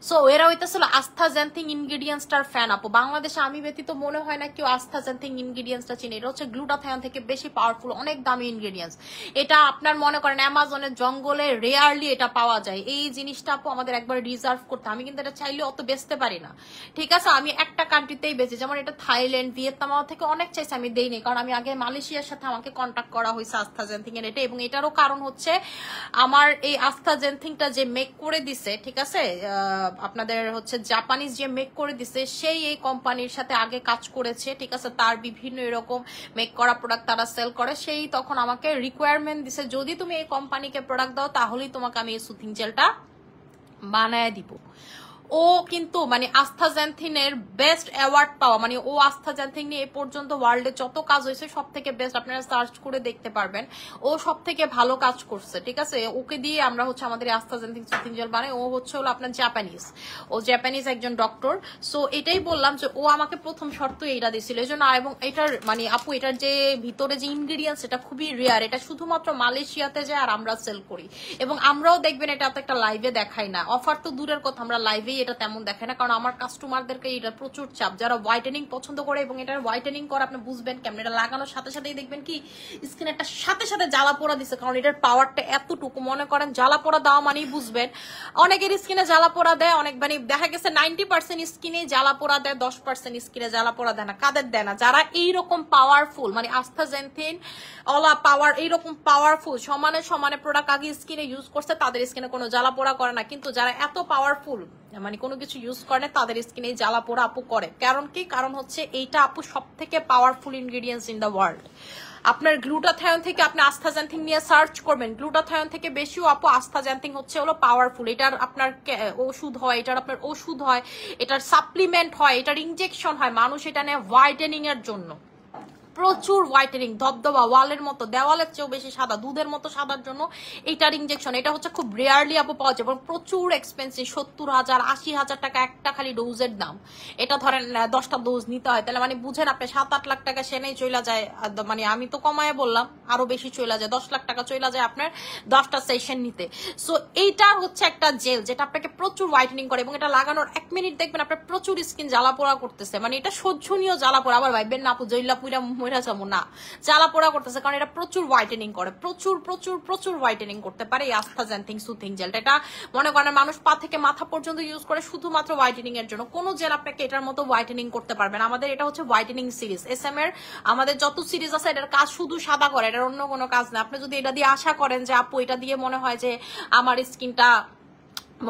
সো এরা হইতেছিল আস্থা জেনথিং ইনগ্রিডিয়েন্টসটার ফ্যান আপু। বাংলাদেশে আমি ব্যতীত মনে হয় না কেউ আস্থা জেনথিং ইনগ্রিডিয়েন্টসটা চিনে। এটা হচ্ছে গ্লুটাথায়ন থেকে বেশি পাওয়ারফুল, অনেক দামি ইনগ্রিডিয়েন্টস। এটা আপনার মনে করেন অ্যামাজনের জঙ্গলে রেয়ারলি এটা পাওয়া যায়। এই জিনিসটা আপু আমাদের একবার রিজার্ভ করতে, আমি কিন্তু এটা চাইলে অত বেচতে পারি না, ঠিক আছে? আমি একটা কান্ট্রিতেই বেচি, যেমন এটা থাইল্যান্ড, ভিয়েতনাম থেকে অনেক চাইছে, আমি দেইনি, কারণ আমি আগে মালয়েশিয়ার সাথে আমাকে কন্ট্যাক্ট করা হয়েছে আস্থা জেনথিং এর এটা। এবং এটারও কারণ হচ্ছে আমার এই আস্থা জেনথিংটা যে মেক করে দিছে, ঠিক আছে, আপনাদের হচ্ছে জাপানিজ যে মেক করে দিছে, সেই এই কোম্পানির সাথে আগে কাজ করেছে, ঠিক আছে? তার বিভিন্ন এরকম মেক করা প্রোডাক্ট তারা সেল করে। সেই তখন আমাকে রিকোয়ারমেন্ট দিছে, যদি তুমি এই কোম্পানিকে প্রোডাক্ট দাও তাহলেই তোমাকে আমি এই সুথিং জেলটা বানায় দিব। ও কিন্তু মানে আস্থা জেনথিনের বেস্ট অ্যাওয়ার্ড পাওয়া, মানে ও আস্থা জেনথিন নিয়ে এ পর্যন্ত ওয়ার্ল্ডে যত কাজ হয়েছে সব থেকে বেস্ট, আপনারা সার্চ করে দেখতে পারবেন, ও সব থেকে ভালো কাজ করছে, ঠিক আছে? ওকে দিয়ে আমরা হচ্ছে আমাদের আস্থা জেনথিন সুথিং জেল বানাই। ও হচ্ছে হলো আপনার জাপানিজ, ও জাপানিজ একজন ডক্টর। সো এটাই বললাম যে ও আমাকে প্রথম শর্ত এইটা দিছিল, এই জন্য। এবং এটার মানে আপু এটার যে ভিতরে যে ইনগ্রিডিয়েন্টস, এটা খুবই রেয়ার, এটা শুধুমাত্র মালয়েশিয়াতে যায় আর আমরা সেল করি। এবং আমরাও দেখবেন এটা তো একটা লাইভে দেখাই না, অফার তো দূরের কথা, আমরা লাইভেই এটা তেমন দেখে না, কারণ আমার কাস্টমারদেরকে এটা প্রচুর চাপ, যারা হোয়াইটেনিং পছন্দ করে এবং এটা হোয়াইটেনিং করে আপনি বুঝবেন কেমন, এটা লাগানোর সাথে সাথেই দেখবেন কি স্কিন একটা সাথে সাথে জ্বালা পোড়া দিচ্ছে, কারণ এটার পাওয়ারটা এতটুকু, মনে করেন জ্বালা পোড়া দেওয়া মানেই বুঝবেন অনেকের স্কিনে জ্বালা পোড়া দেয়, অনেক মানে দেখা গেছে 90% স্কিনে জ্বালা পোড়া দেয়, 10% স্কিনে জ্বালা পোড়া দেয় না। কাদের দেয় না? যারা এইরকম পাওয়ারফুল মানে আস্থাজেন্থিন অলা পাওয়ার এইরকম পাওয়ারফুল সমানে সমানে প্রোডাক্ট আগে স্কিনে ইউজ করছে তাদের স্কিনে কোনো জ্বালা পোড়া করে না, কিন্তু যারা এত পাওয়ারফুল মানে কোনো কিছু ইউজ করে না তাদের স্কিনে জ্বালা পোড়া আপু করে। কারণ কি? কারণ হচ্ছে এইটা আপু সব থেকে powerful ingredients in the world. আপনার গ্লুটাথায়ন থেকে আপনি আস্থাজেন্থিন নিয়ে সার্চ করবেন, গ্লুটাথায়ন থেকে বেশিও আপু আস্থাজেন্থিন হচ্ছে হলো পাওয়ারফুল। এটার আপনার ওষুধ হয়, এটার আপনার ওষুধ হয়, এটার সাপ্লিমেন্ট হয়, এটার ইনজেকশন হয়, মানুষ এটা নেয় হোয়াইটেনিং এর জন্য। প্রচুর হোয়াইটেনিং, ধবধবা ওয়ালের মতো, দেওয়ালের চেয়েও বেশি সাদা, দুধের মতো সাদার জন্য এইটার ইনজেকশন। এটা হচ্ছে খুব রেয়ারলি আপু পাওয়া যায় এবং প্রচুর এক্সপেন্সিভ, 70,000 80,000 টাকা একটা খালি ডোজের দাম। এটা ধরেন 10টা ডোজ নিতে হয়, তাহলে মানে বুঝেন আপনি 7-8 লাখ টাকা সেনেই চলে যায়, মানে আমি তো কমায় বললাম আরো বেশি চলে যায়, 10 লাখ টাকা চলে যায় আপনার 10টা সেশন নিতে। সো এইটা হচ্ছে একটা জেল যেটা আপনাকে প্রচুর হোয়াইটেনিং করে এবং এটা লাগানোর 1 মিনিট দেখবেন আপনার প্রচুর স্কিন জ্বালা পোড়া করতেছে, মানে এটা সহ্যনীয় জ্বালা পোড়া। আবার ভাববেন না আপু জইলা পুইরা মইরা যাবো, না, জ্বালা পোড়া করতেছে, কারণ এটা প্রচুর হোয়াইটেনিং করে, প্রচুর প্রচুর প্রচুর হোয়াইটেনিং করতে পারে এই আস্থাজেন্থিন সুথিং জেলটা। এটা মনে করেন মানুষ পা থেকে মাথা পর্যন্ত ইউজ করে শুধুমাত্র হোয়াইটেনিং এর জন্য, কোনো জেল আপনাকে এটার মতো হোয়াইটেনিং করতে পারবে না। আমাদের এটা হচ্ছে হোয়াইটেনিং সিরিজ, SM এর আমাদের যত সিরিজ আছে এটার কাজ শুধু সাদা করে, এটার অন্য কোনো কাজ না। আপনি যদি এটা দিয়ে আশা করেন যে আপু এটা দিয়ে মনে হয় যে আমার স্কিনটা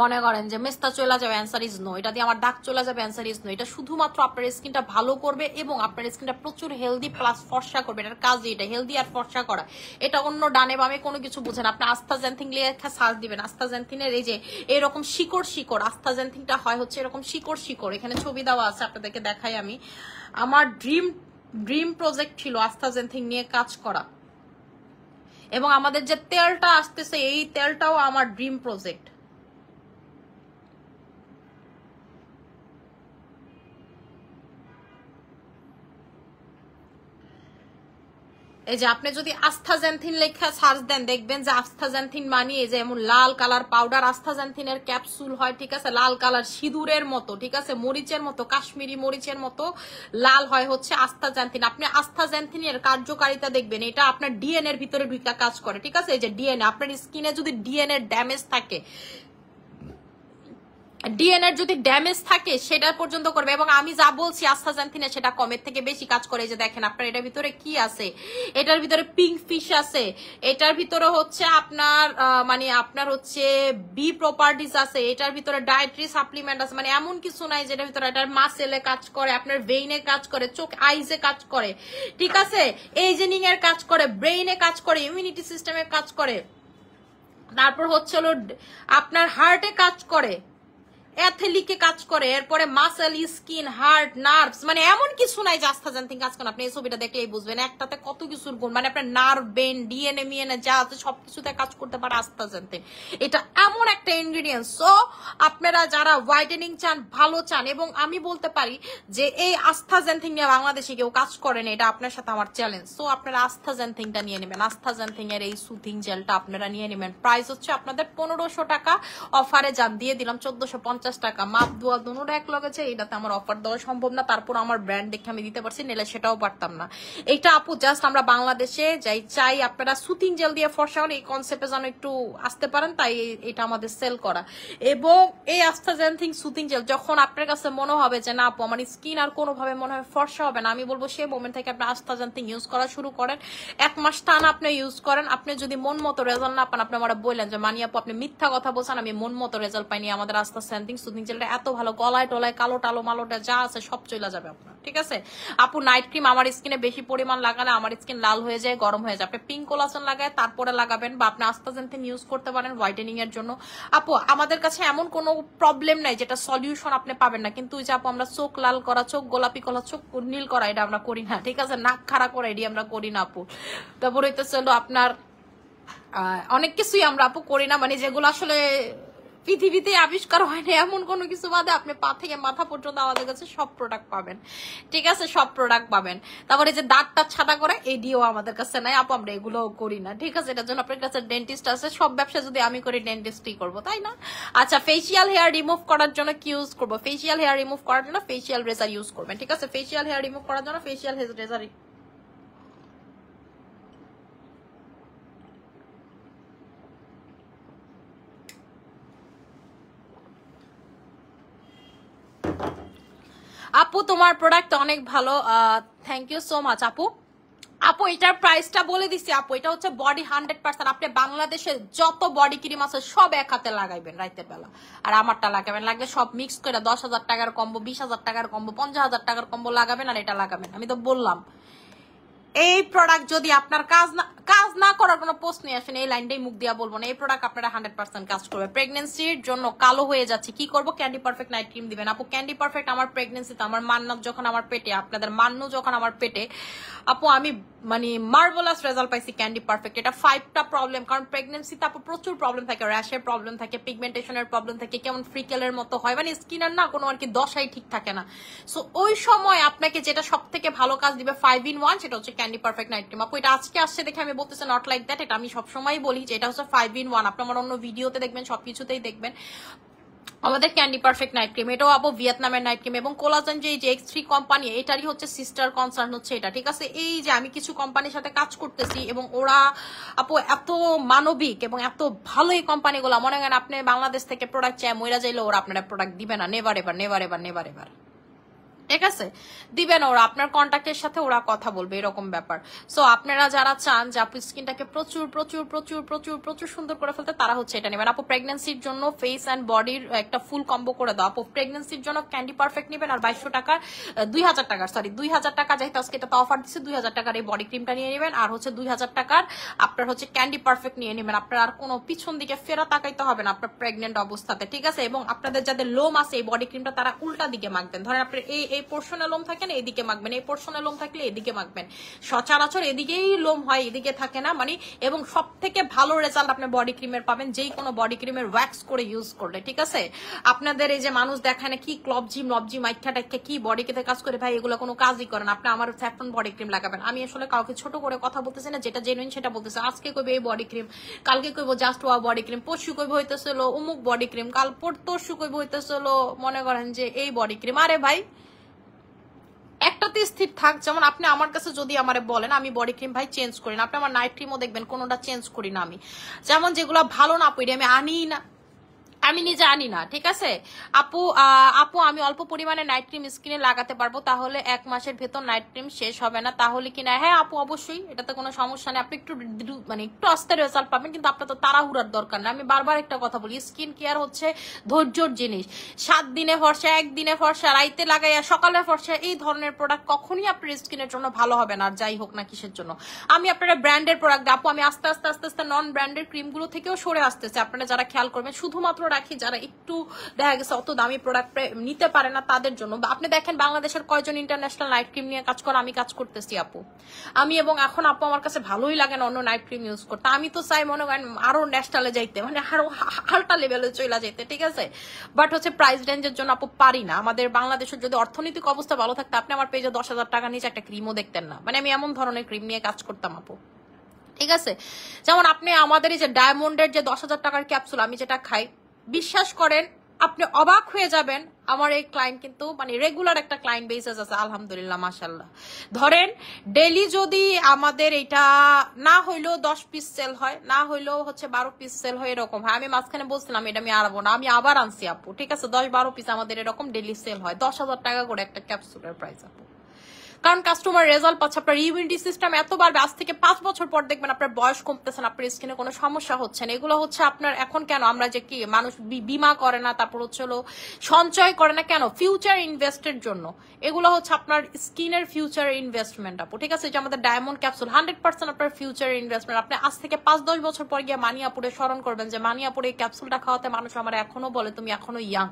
মনে করেন যে মেস্তা চলে যাবে, অ্যান্সার ইজ নো। এটা দিয়ে আমার দাগ চলে যাবে, অ্যান্সার ইজ নো। এটা শুধুমাত্র আপনার স্কিনটা ভালো করবে এবং আপনার স্কিনটা প্রচুর হেলদি প্লাস ফর্সা করবে। এটার কাজ এটা হেলদি আর ফর্সা করা। এটা অন্য ডানে বামে কোনো কিছু বুঝেন, আপনি আস্থাজেন্থিন লেখা সার্চ দিবেন, আস্থাজেন্থিনের এই যে এরকম শিকড় শিকড়, আস্থাজেন্থিনটা হয় হচ্ছে এরকম শিকড় শিকড়। এখানে ছবি দেওয়া আছে, আপনাদেরকে দেখাই আমি। আমার ড্রিম প্রজেক্ট ছিল আস্থাজেন্থিন নিয়ে কাজ করা, এবং আমাদের যে তেলটা আসতেছে এই তেলটাও আমার ড্রিম প্রজেক্ট। এই যে আপনি যদি আস্থাজেন্থিন লেখা সার্চ দেন দেখবেন যে আস্থাজেন্থিন মানে এই যে এমন লাল কালার পাউডার, আস্থাজেন্থিনের ক্যাপসুল হয়, ঠিক আছে, লাল কালার সিঁদুরের মতো, ঠিক আছে, মরিচের মতো, কাশ্মীরি মরিচের মতো লাল হয় হচ্ছে আস্থাজেন্থিন। আপনি আস্থাজেন্থিনের কার্যকারিতা দেখবেন, এটা আপনার ডিএনএ এর ভিতরে ঢুকা কাজ করে, ঠিক আছে। এই যে ডিএনএ, আপনার স্কিনে যদি ডিএনএ ড্যামেজ থাকে, ডিএনএর যদি ড্যামেজ থাকে সেটা পর্যন্ত করবে। এবং আমি যা বলছি আস্থাজেন্থিনে সেটা কমের থেকে বেশি কাজ করে। যে দেখেন আপনার এটার ভিতরে কি আছে, এটার ভিতরে পিঙ্ক ফিশ আছে, এটার ভিতরে হচ্ছে আপনার মানে আপনার হচ্ছে বি প্রপার্টিজ আছে, এটার ভিতরে ডায়েটারি সাপ্লিমেন্ট আছে, মানে এমন কিছু নাই যেটার ভিতরে এটার মাসেলে কাজ করে, আপনার ভেইনে কাজ করে, চোখ আইজে কাজ করে, ঠিক আছে, এইজেনিং এর কাজ করে, ব্রেইনে কাজ করে, ইমিউনিটি সিস্টেমে কাজ করে, তারপর হচ্ছে হলো আপনার হার্টে কাজ করে, অ্যাথলিকে কাজ করে, এরপরে মাসেল, স্কিন, হার্ট, নার্ভস, মানে এমন কিছু নাই যে আস্থাজেন্থিন কাজ করেন। আপনি এই ছবিটা দেখলেই বুঝবেন একটাতে কত কিছুর গুণ, মানে আপনার নার্ভ, বেন, ডিএনএ মিএনএ যা আছে সবকিছুতে কাজ করতে পারে আস্থাজেন্থিন। এটা এমন একটা ইনগ্রিডিয়েন্ট। সো আপনারা যারা হোয়াইটেনিং চান, ভালো চান, এবং আমি বলতে পারি যে এই আস্থাজেন্থিন নিয়ে বাংলাদেশে কেউ কাজ করেন, এটা আপনার সাথে আমার চ্যালেঞ্জ। সো আপনারা আস্থাজেন্থিনটা নিয়ে নেবেন, আস্থাজেন্থিন এর এই সুথিং জেলটা আপনারা নিয়ে নেবেন। প্রাইস হচ্ছে আপনাদের 1500 টাকা, অফারে যান দিয়ে দিলাম 1450 টাকা। মাপ দোয়া দুটোটা এক লগেছে, এটাতে আমার অফার দেওয়া সম্ভব না, তারপর আমার ব্র্যান্ড দেখে আমি দিতে পারছি, নিলে সেটাও পারতাম না। এইটা আপু জাস্ট আমরা বাংলাদেশে যাই চাই আপনারা সুথিং জেল দিয়ে ফর্সা হলে এই কনসেপ্টে যেন একটু আসতে পারেন, তাই এটা আমাদের সেল করা। এবং এই আস্থাজেন্থিন সুথিং জেল যখন আপনার কাছে মনে হবে যে না আপু আমার স্কিন আর কোনোভাবে মনে হয় ফর্সা হবে না, আমি বলবো সেই মোমেন্ট থেকে আপনি আস্থাজেন্থিন ইউজ করা শুরু করেন। 1 মাস টানা আপনি ইউজ করেন, আপনি যদি মন মতো রেজাল্ট না পান, আপনি আমার বললেন যে মানি আপু আপনি মিথ্যা কথা বলছেন, আমি মন মতো রেজাল্ট পাইনি। আমাদের আস্থাজেন্থিন সুথিং জেলটা এত ভালো, গলায় টলায় কালো টালো মালোটা যা আছে সব চলে যাবে আপনার, ঠিক আছে। আপু নাইট ক্রিম আমার স্কিনে বেশি পরিমাণ লাগালে আমার স্কিন লাল হয়ে যায়, গরম হয়ে যায়, আপনি পিঙ্ক কোলাজেন লাগায় তারপরে লাগাবেন, বা আপনি আস্থাজেন্থিন ইউজ করতে পারেন হোয়াইটেনিং এর জন্য। আপু আমাদের কাছে এমন কোনো প্রবলেম নাই যেটা সলিউশন আপনি পাবেন না, কিন্তু ওই যে আপু আমরা চোখ লাল করা, চোখ গোলাপি করা, চোখ নীল করা এটা আমরা করি না, ঠিক আছে, নাক খাড়া করা এটি আমরা করি না আপু। তারপরে হইতেছে আপনার অনেক কিছুই আমরা আপু করি না, মানে যেগুলো আসলে পৃথিবীতে আবিষ্কার হয়নি এমন কোনো কিছু বাদে আপনি পা থেকে মাথা পর্যন্ত আমাদের কাছে সব প্রোডাক্ট পাবেন, ঠিক আছে, সব প্রোডাক্ট পাবেন। তারপরে যে দাঁতটা ছাদা করে এডিও আমাদের কাছে নাই আপু, আমরা এগুলো করি না, ঠিক আছে। এটার জন্য আপনার কাছে ডেন্টিস্ট আছে, সব ব্যবসা যদি আমি করি ডেন্টিস্টই করবো, তাই না? আচ্ছা, ফেসিয়াল হেয়ার রিমুভ করার জন্য কি ইউজ করবো? ফেসিয়াল হেয়ার রিমুভ করার জন্য ফেসিয়াল রেজার ইউজ করবেন, ঠিক আছে। ফেসিয়াল হেয়ার রিমুভ করার জন্য ফেসিয়াল রেজার। আপু তোমার প্রোডাক্ট অনেক ভালো, থ্যাংক ইউ সো মাচ আপু। আপু এটার প্রাইসটা বলে দিছি আপু, এটা হচ্ছে বডি 100%। আপনি বাংলাদেশের যত বডি ক্রিম আছে সব এক হাতে লাগাইবেন রাতের বেলা, আর আমারটা লাগাবেন, লাগলে সব মিক্স করে 10,000 টাকার কম্বো, 20,000 টাকার কম্বো, 50,000 টাকার কম্বো লাগাবেন, আর এটা লাগাবেন। আমি তো বললাম এই প্রোডাক্ট যদি আপনার কাজ না করার কোনো প্রশ্নই আসেন, এই লাইনটাই মুখ দিয়া বলবো না, এই প্রোডাক্ট আপনারা 100% কাজ করবে। প্রেগনেন্সির জন্য কালো হয়ে যাচ্ছে, কি করবো? ক্যান্ডি পারফেক্ট নাইট ক্রিম দিবেন আপু। ক্যান্ডি পারফেক্ট আমার প্রেগনেন্সিতে, আমার মান্নাত যখন আমার পেটে, আপনাদের মান্নু যখন আমার পেটে, আপু আমি মানে মার্ভেলাস রেজাল্ট পাইছি ক্যান্ডি পারফেক্ট। এটা 5টা প্রবলেম, কারণ প্রেগনেন্সিতে আপু প্রচুর প্রবলেম থাকে, র্যাশের প্রবলেম থাকে, পিগমেন্টেশনের প্রবলেম থাকে, কেমন ফ্রিকেলের মতো হয়, মানে স্কিনের না কোনো আর কি দশাই ঠিক থাকে না। সো ওই সময় আপনাকে যেটা সব থেকে ভালো কাজ দিবে 5 in 1, সেটা হচ্ছে ক্যান্ডি পারফেক্ট নাইট ক্রিম আপু। এটা আজকে আসছে দেখে আমি বলতেছি নট লাইক দ্যাট, এটা আমি সবসময় বলি যে এটা হচ্ছে 5 in 1। আপনি আমার অন্য ভিডিওতে দেখবেন, সবকিছুতেই দেখবেন আমাদের ক্যান্ডি পারফেক্ট নাইট ক্রিম। এটাও আপু ভিয়েতনামের নাইট ক্রিম, এবং কোলাজেন যে X3 কোম্পানি, এটারই হচ্ছে সিস্টার কনসার্ন হচ্ছে এটা, ঠিক আছে। এই যে আমি কিছু কোম্পানির সাথে কাজ করতেছি, এবং ওরা আপু এত মানবিক এবং এত ভালো এই কোম্পানিগুলো, মনে করেন আপনি বাংলাদেশ থেকে প্রোডাক্ট চাই মইরা যাইলে ওরা আপনারা প্রোডাক্ট দিবে না, never ever never ever never ever, ঠিক আছে, দিবে না ওরা। আপনার কন্ট্যাক্টের সাথে ওরা কথা বলবে, এরকম ব্যাপার। সো আপনারা যারা চান যে আপু স্কিনটাকে প্রচুর প্রচুর প্রচুর প্রচুর প্রচুর সুন্দর করে ফেলতে, তারা হচ্ছে এটা নেবেন আপু। প্রেগনেন্সির জন্য ফেস অ্যান্ড বডির একটা ফুল কম্বো করে দাও আপু। প্রেগনেন্সির জন্য ক্যান্ডি পারফেক্ট নেবেন, আর 2200 টাকার 2000 টাকার সরি 2000 টাকা যেহেতু আজকে এটা তো অফার দিচ্ছে, 2000 টাকার এই বডি ক্রিমটা নিয়ে নেবেন, আর হচ্ছে 2000 টাকার আপনার হচ্ছে ক্যান্ডি পারফেক্ট নিয়ে নেবেন। আপনার আর কোনো পিছন দিকে ফেরা তাকাইতে হবে না আপনার প্রেগনেন্ট অবস্থাতে, ঠিক আছে। এবং আপনাদের যাদের লোম আছে এই বডি ক্রিমটা তারা উল্টা দিকে মাখবেন, ধরেন আপনার এই পোর্শনে লোম থাকে না, এদিকে মাখবেন, এই পোর্শনে লোম থাকলে এদিকে মাখবেন। সচরাচর এদিকেই লোম হয়, এদিকে থাকে না, মানে। এবং সব থেকে ভালো রেজাল্ট আপনি বডি ক্রিমের পাবেন যেই কোনো বডি ক্রিমের ওয়্যাক্স করে ইউজ করলে, ঠিক আছে। আপনাদের এই যে মানুষ দেখায় না কি ক্লবজি মবজি মাইখা টাইখা কি বডি কেতে কাজ করে, ভাই এগুলো কোনো কাজই করে না। আপনি আমার স্যাফরন বডি ক্রিম লাগাবেন। আমি আসলে কাউকে ছোট করে কথা বলতেছি না, যেটা জেনুইন সেটা বলতেছি। আজকে কইবে এই বডি ক্রিম, কালকে কইবো জাস্ট ওয়া বডি ক্রিম, পরশু কইবো হইতেছিল অমুক বডি ক্রিম, কাল পরশু কইবো হইতেছিল মনে করেন যে এই বডি ক্রিম। আরে ভাই একটাতে স্থির থাক। যেমন আপনি আমার কাছে যদি আমারে বলেন, আমি বডি ক্রিম ভাই চেঞ্জ করি না, আপনি আমার নাইট ক্রিমও দেখবেন কোনোটা চেঞ্জ করি না আমি। যেমন যেগুলো ভালো না পড়ি আমি আনি না, আমি নিজে আনি না, ঠিক আছে আপু। আপু আমি অল্প পরিমাণে নাইট ক্রিম স্কিনে লাগাতে পারবো, তাহলে 1 মাসের ভেতর নাইট ক্রিম শেষ হবে না, তাহলে কিনা? হ্যাঁ আপু অবশ্যই, এটাতে কোনো সমস্যা নেই। আপনি একটু মানে একটু আস্তে রেজাল্ট পাবেন, কিন্তু আপনার তো তাড়াহুড়ার দরকার না। আমি বারবার একটা কথা বলি, স্কিন কেয়ার হচ্ছে ধৈর্যর জিনিস। 7 দিনে ফর্সা, 1 দিনে ফর্সা, রাইতে লাগাইয়া সকালে ফর্সা, এই ধরনের প্রোডাক্ট কখনই আপনার স্কিনের জন্য ভালো হবে না। আর যাই হোক না কিসের জন্য, আমি আপনারা ব্র্যান্ডের প্রোডাক্ট আপু আমি আস্তে আস্তে আস্তে আস্তে নন ব্র্যান্ডের ক্রিমগুলো থেকেও সরে আসতেছে। আপনারা যারা খেয়াল করবেন, শুধুমাত্র রাখি যারা একটু দেখা গেছে অত দামি প্রোডাক্ট নিতে পারে না তাদের জন্য। আপনি দেখেন বাংলাদেশের কয়জন ইন্টারন্যাশনাল নাইট ক্রিম নিয়ে কাজ করে, আমি কাজ করতেছি আপু আমি, এবং এখন আপু আমার কাছে ভালোই লাগে না অন্য নাইট ক্রিম ইউজ করতে। আমি তো চাই মনে করেন আরো ন্যাশনালে যাইতে, মানে আরো হালকা লেভেলে চলে যেতে, ঠিক আছে। বাট হচ্ছে প্রাইস রেঞ্জের জন্য আপু পারি না। আমাদের বাংলাদেশের যদি অর্থনৈতিক অবস্থা ভালো থাকতো, আপনি আমার পেজে 10,000 টাকা নিচে একটা ক্রিমও দেখতেন না। মানে আমি এমন ধরনের ক্রিম নিয়ে কাজ করতাম আপু, ঠিক আছে। যেমন আপনি আমাদের এই যে ডায়মন্ডের যে 10,000 টাকার ক্যাপসুল আমি যেটা খাই, বিশ্বাস করেন আপনি অবাক হয়ে যাবেন। আমার এই ক্লায়েন্ট কিন্তু মানে রেগুলার একটা ক্লায়েন্ট বেসিস আছে আলহামদুলিল্লাহ মাশাআল্লাহ। ধরেন ডেইলি যদি আমাদের এটা না হইলেও 10 পিস সেল হয়, না হইলেও হচ্ছে 12 পিস সেল হয়, এরকম হয়। আমি মাঝখানে বলছিলাম এটা আমি আনবো না, আমি আবার আনছি আপু, ঠিক আছে। 10-12 পিস আমাদের এরকম ডেইলি সেল হয়, 10,000 টাকা করে একটা ক্যাপসুলের প্রাইস আপু। কারণ কাস্টমার রেজাল্ট পাচ্ছে, আপনার ইমিউনিটি সিস্টেম এত বাড়বে। আজ থেকে 5 বছর পর দেখবেন আপনার বয়স কমতেছেন, আপনার স্কিনে কোনো সমস্যা হচ্ছে না। এগুলো হচ্ছে আপনার এখন কেন আমরা যে কি মানুষ বিমা করে না, তারপর হচ্ছে সঞ্চয় করে না কেন? ফিউচার ইনভেস্টের জন্য। এগুলো হচ্ছে আপনার স্কিনের ফিউচার ইনভেস্টমেন্ট আপু, ঠিক আছে। যে আমাদের ডায়মন্ড ক্যাপসুল 100% আপনার ফিউচার ইনভেস্টমেন্ট। আপনি আজ থেকে 5-10 বছর পর গিয়ে মানিয়াপুরে স্মরণ করবেন যে মানিয়াপুরে এই ক্যাপসুলটা খাওয়াতে মানুষ আমার এখনো বলে তুমি এখনো ইয়াং।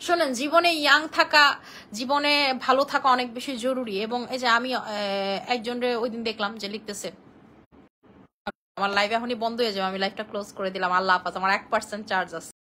শোনেন, জীবনে ইয়াং থাকা, জীবনে ভালো থাকা অনেক বেশি জরুরি। এবং এই যে আমি একজনের ওই দিন দেখলাম যে লিখতেছে আমার লাইভ এখনই বন্ধ হয়ে যাবে, আমি লাইভটা ক্লোজ করে দিলাম। আল্লাহ হাফেজ। আমার 1% চার্জ আছে।